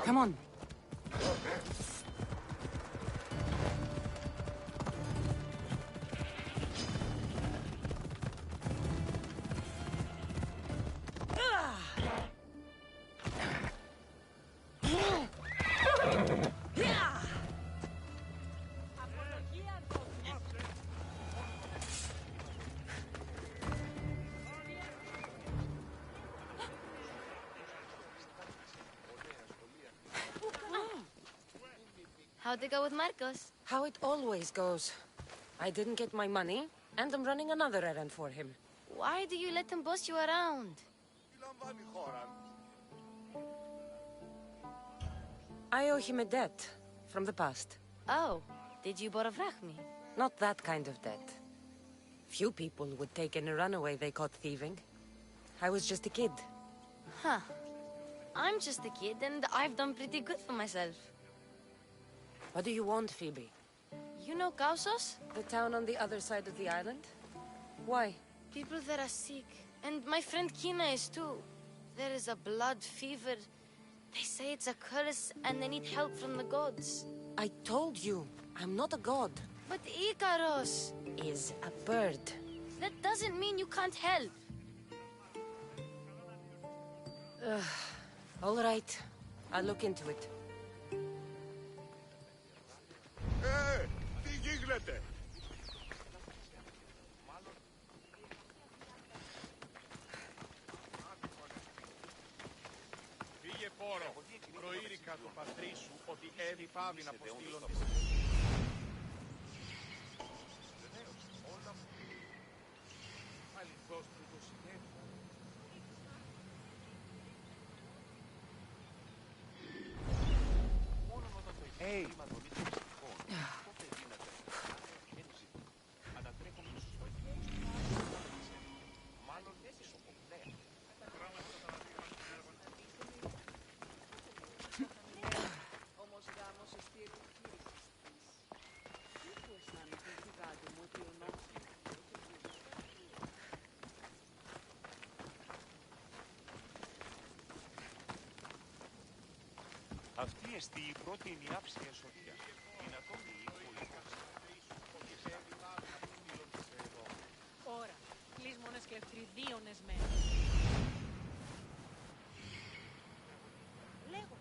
Come on. How'd it go with Marcos? How it always goes. I didn't get my money, and I'm running another errand for him. Why do you let him boss you around? I owe him a debt from the past. Oh, did you borrow me? Not that kind of debt. Few people would take in a runaway they caught thieving. I was just a kid. Huh. I'm just a kid, and I've done pretty good for myself. What do you want, Phoebe? You know Kausos? The town on the other side of the island? Why? People that are sick. And my friend Kina is too. There is a blood fever. They say it's a curse, and they need help from the gods. I told you, I'm not a god. But Ikaros is a bird. That doesn't mean you can't help. All right. I'll look into it. Τι γίνεται! Φύγε πόρο, προείρικα του πατρί σου ότι έδι πάβει να αποστήλων της. Βεβαίως, όλα μου. Αληθώς του το συνέβη. Μόνο όταν το εγχείρημα δομείται ψυχών, τότε γίνεται ένωση. Ανατρέχουμε στους βοηθούς. Μάλλον ισοποπλέα. Όμως γάμος εστίρου κήρυξης της. Ήρθου αισθάνεται τη γάντη μου ότι ο νόμος Αυτή εστί η πρώτη ενιάψια σωτιά. Δυνατόν η Ora, κλείσμονες και ευθυδίωνες με. Λέγω.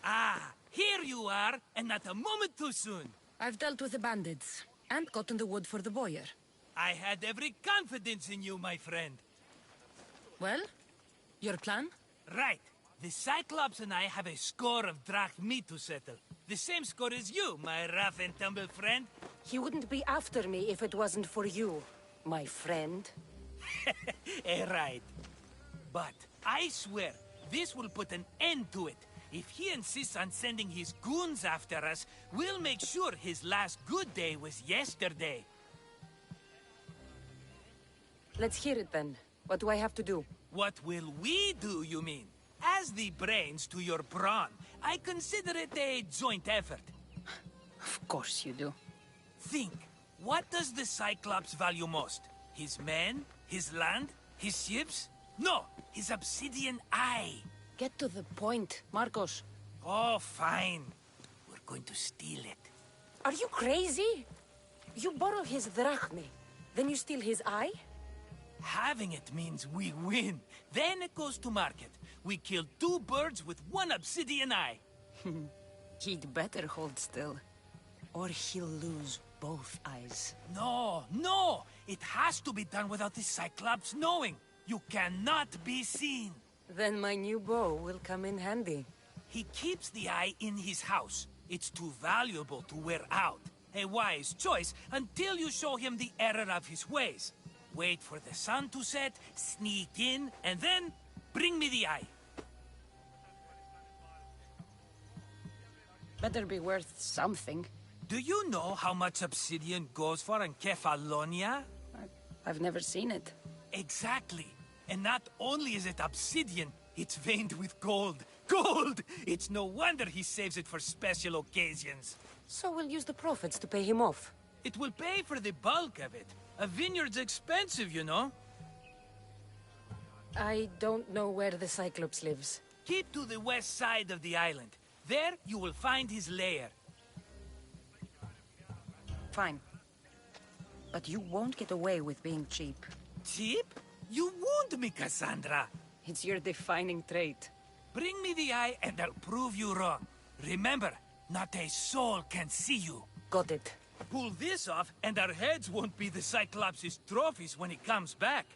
Ah, here you are, and not a moment too soon. I've dealt with the bandits, and gotten the wood for the boiler. I had every confidence in you, my friend. Well, your plan? Right. The Cyclops and I have a score of drachmi to settle. The same score as you, my rough and tumble friend. He wouldn't be after me if it wasn't for you, my friend. Right. But I swear, this will put an end to it. If he insists on sending his goons after us, we'll make sure his last good day was yesterday. Let's hear it then. What do I have to do? What will we do, you mean? As the brains to your brawn, I consider it a joint effort. Of course you do. Think, what does the Cyclops value most? His men? His land? His ships? No, his obsidian eye. Get to the point, Marcos. Oh, fine. We're going to steal it. Are you crazy? You borrow his drachmi, then you steal his eye? Having it means we win. Then it goes to market. We kill two birds with one obsidian eye. He'd better hold still, or he'll lose both eyes. No, no! It has to be done without the Cyclops knowing. You cannot be seen. Then my new bow will come in handy. He keeps the eye in his house. It's too valuable to wear out. A wise choice until you show him the error of his ways. Wait for the sun to set, sneak in, and then bring me the eye. Better be worth something. Do you know how much obsidian goes for in Kefalonia? I've never seen it. Exactly. And not only is it obsidian, it's veined with gold. Gold! It's no wonder he saves it for special occasions. So we'll use the profits to pay him off. It will pay for the bulk of it. A vineyard's expensive, you know. I don't know where the Cyclops lives. Keep to the west side of the island. There you will find his lair. Fine. But you won't get away with being cheap. Cheap? You wound me, Cassandra. It's your defining trait. Bring me the eye and I'll prove you wrong. Remember, not a soul can see you. Got it. Pull this off and our heads won't be the Cyclops' trophies when he comes back.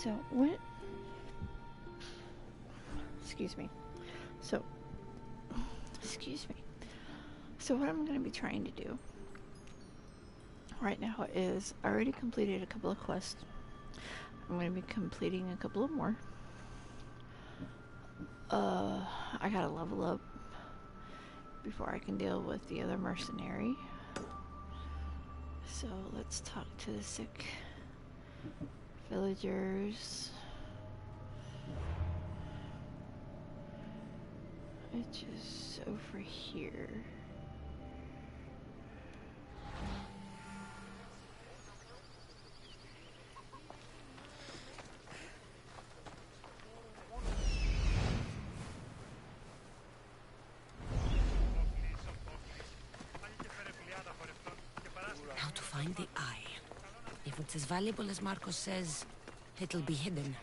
So what? Excuse me. So, excuse me. So what I'm going to be trying to do right now is I already completed a couple of quests. I'm going to be completing a couple of more. I gotta level up before I can deal with the other mercenary. So let's talk to the sick villagers. Which is over here. Now to find the eye. If it's as valuable as Marcos says, it'll be hidden.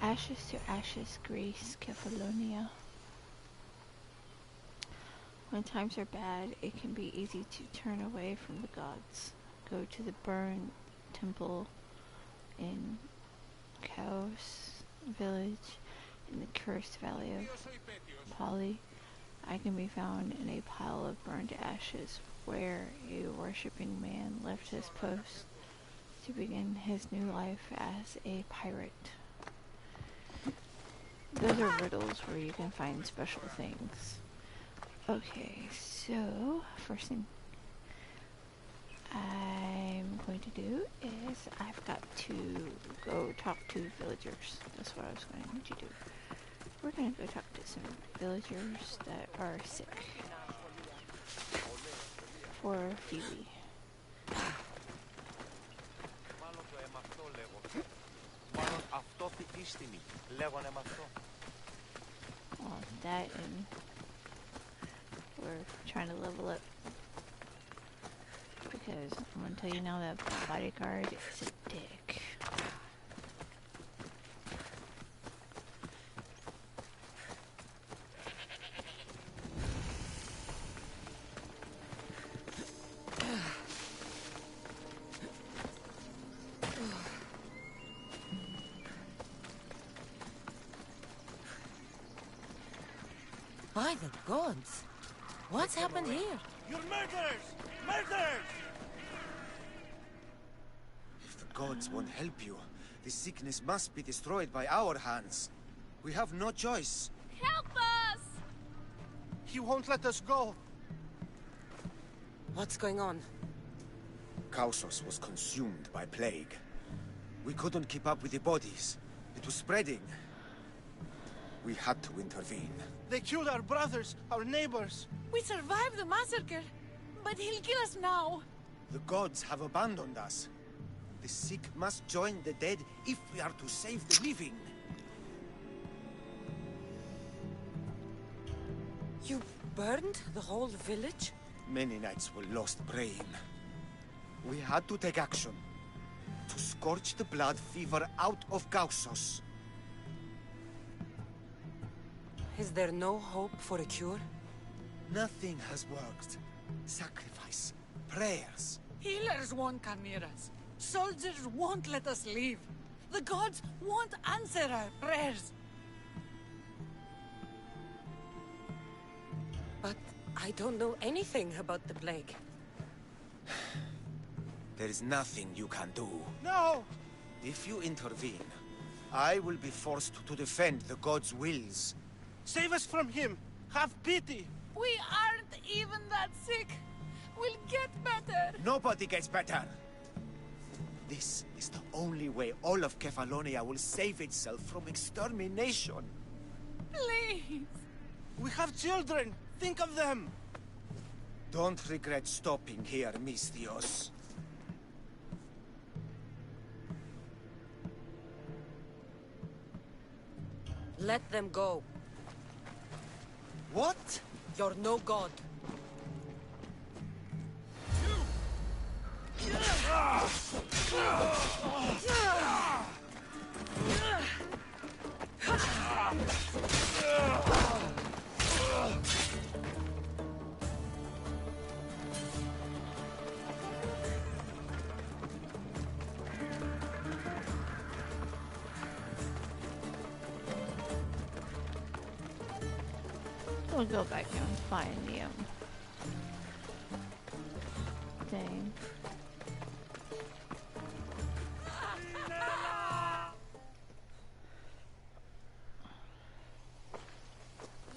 Ashes to ashes, Greece, Kefalonia. When times are bad, it can be easy to turn away from the gods. Go to the burned temple in Chaos village in the cursed valley of Pali. I can be found in a pile of burned ashes where a worshipping man left his post to begin his new life as a pirate. Those are riddles where you can find special things. Okay, so first thing I'm going to do is I've got to go talk to villagers. That's what I was going to do. We're going to go talk to some villagers that are sick for Phoebe. Well, that and we're trying to level up because I'm gonna tell you now that bodyguard is a dick. By the gods! What's happened here? You're murderers! Murderers! If the gods won't help you, the sickness must be destroyed by our hands. We have no choice. Help us! He won't let us go. What's going on? Kausos was consumed by plague. We couldn't keep up with the bodies. It was spreading. We had to intervene. They killed our brothers, our neighbors. We survived the massacre, but he'll kill us now. The gods have abandoned us. The sick must join the dead if we are to save the living. You burned the whole village? Many nights were lost praying. We had to take action. To scorch the blood fever out of Kausos. Is there no hope for a cure? Nothing has worked. Sacrifice, prayers. Healers won't come near us. Soldiers won't let us leave. The gods won't answer our prayers. But I don't know anything about the plague. There is nothing you can do. No! If you intervene, I will be forced to defend the gods' wills. Save us from him! Have pity! We aren't even that sick. We'll get better. Nobody gets better. This is the only way all of Kefalonia will save itself from extermination. Please. We have children. Think of them. Don't regret stopping here, Mistios. Let them go. What? You're no god. We'll go back and find the thing.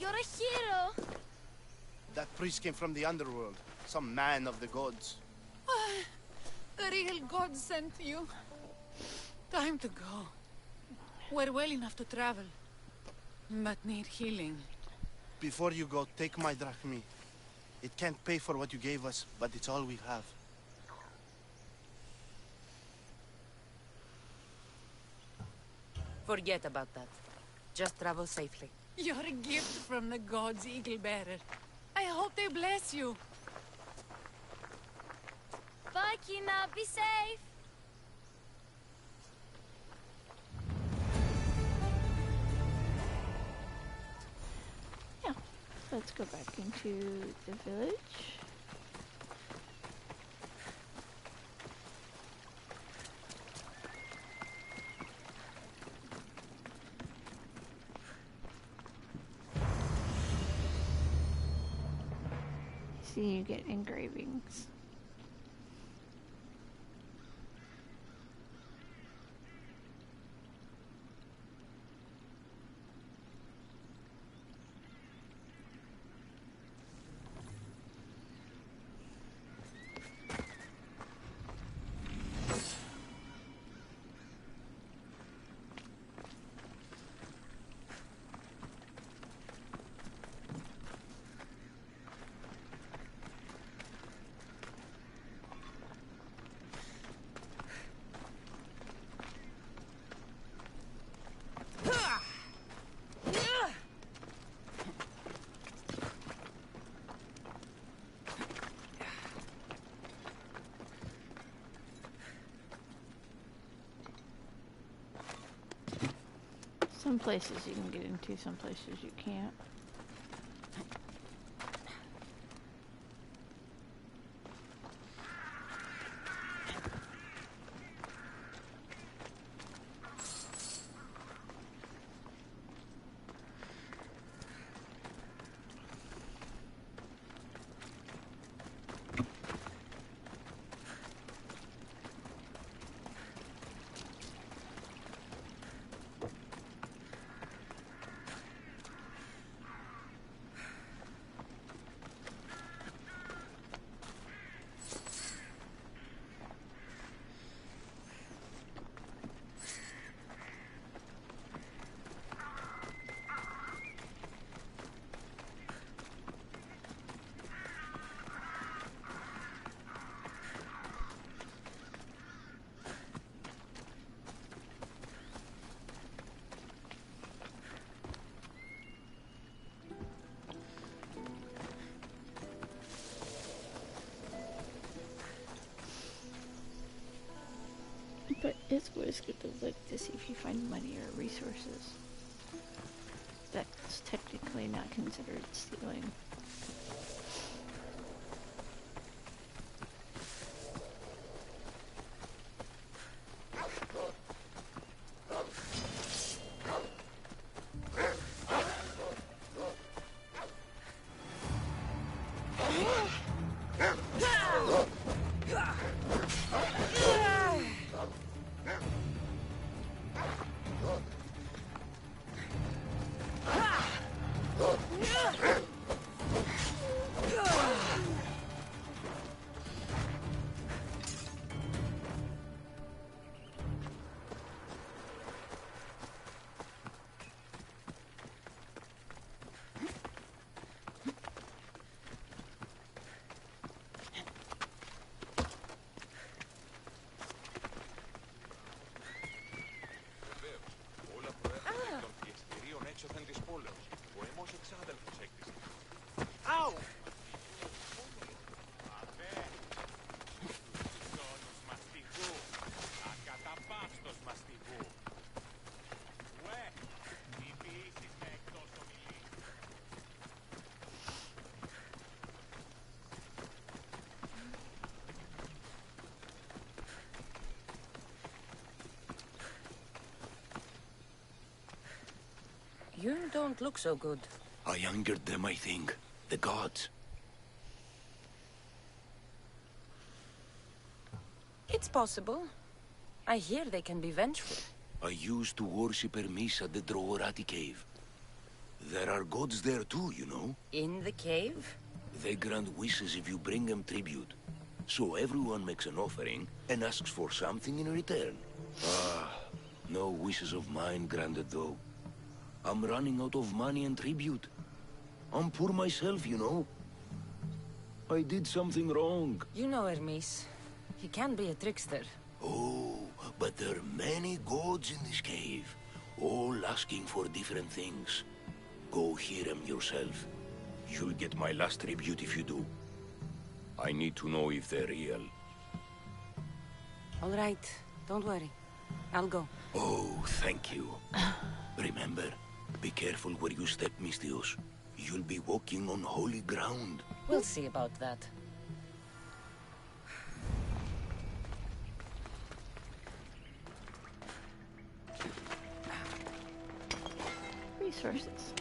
You're a hero. That priest came from the underworld. Some man of the gods. The real god sent you. Time to go. We're well enough to travel, but need healing. Before you go, take my drachmi. It can't pay for what you gave us, but it's all we have. Forget about that. Just travel safely. You're a gift from the gods, Eagle Bearer. I hope they bless you. Bye, Kina. Be safe. Yeah, let's go back into the village. See, you get engravings. Some places you can get into, some places you can't. But it's always good to look to see if you find money or resources. That's technically not considered stealing. You don't look so good. I angered them, I think. The gods. It's possible. I hear they can be vengeful. I used to worship Hermes at the Droorati cave. There are gods there too, you know. In the cave? They grant wishes if you bring them tribute. So everyone makes an offering and asks for something in return. No wishes of mine granted though. I'm running out of money and tribute. I'm poor myself, you know. I did something wrong. You know Hermes. He can be a trickster. Oh, but there are many gods in this cave, all asking for different things. Go hear them yourself. You'll get my last tribute if you do. I need to know if they're real. All right, don't worry. I'll go. Oh, thank you. Remember, be careful where you step, Mistios. You'll be walking on holy ground. We'll see about that. Resources.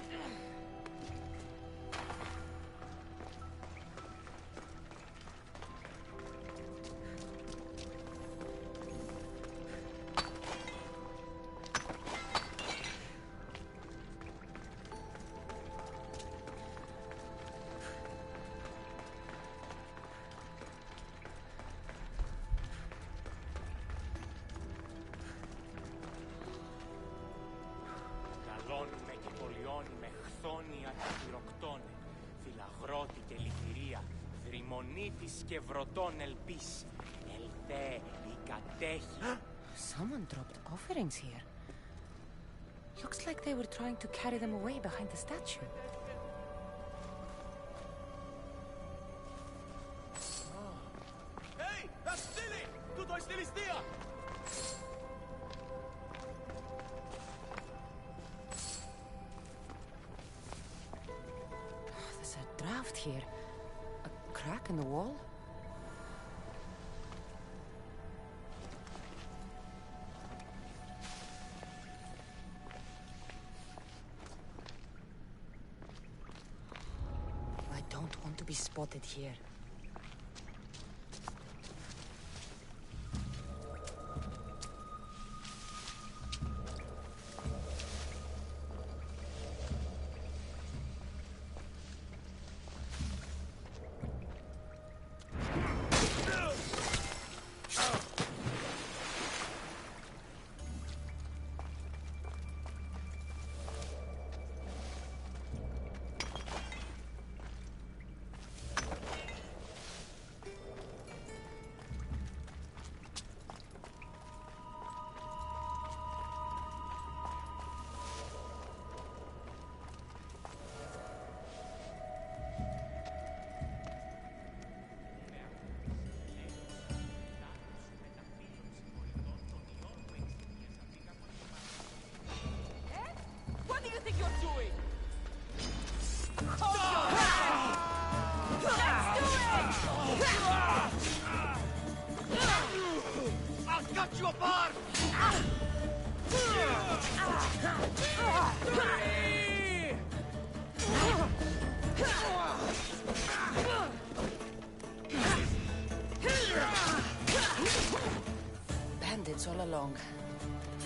Someone dropped offerings here. Looks like they were trying to carry them away behind the statue. Hey, that's silly! Tu dois stilistia! There's a draft here. A crack in the wall? I don't want to be spotted here. What do you think you're doing? I'll cut you apart! Bandits all along.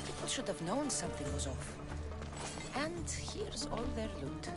People should have known something was off. And here's all their loot.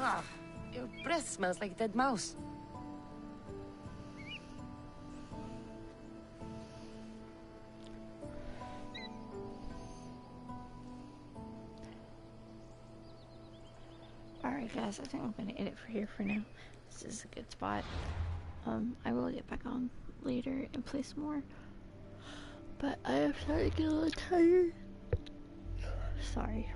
Ugh, your breath smells like dead mouse. Alright guys, I think I'm gonna end it for here for now. This is a good spot. I will get back on later and play some more. But I am starting to get a little tired. Sorry.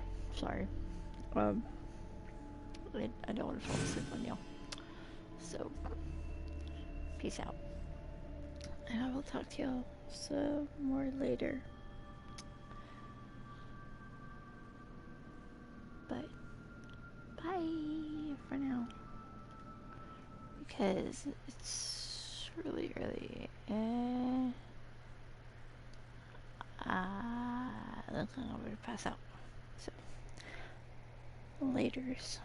I don't want to fall asleep on y'all. So, peace out. And I will talk to y'all some more later. But, bye for now. Because it's really early. Looks like I'm going to pass out. So, laters.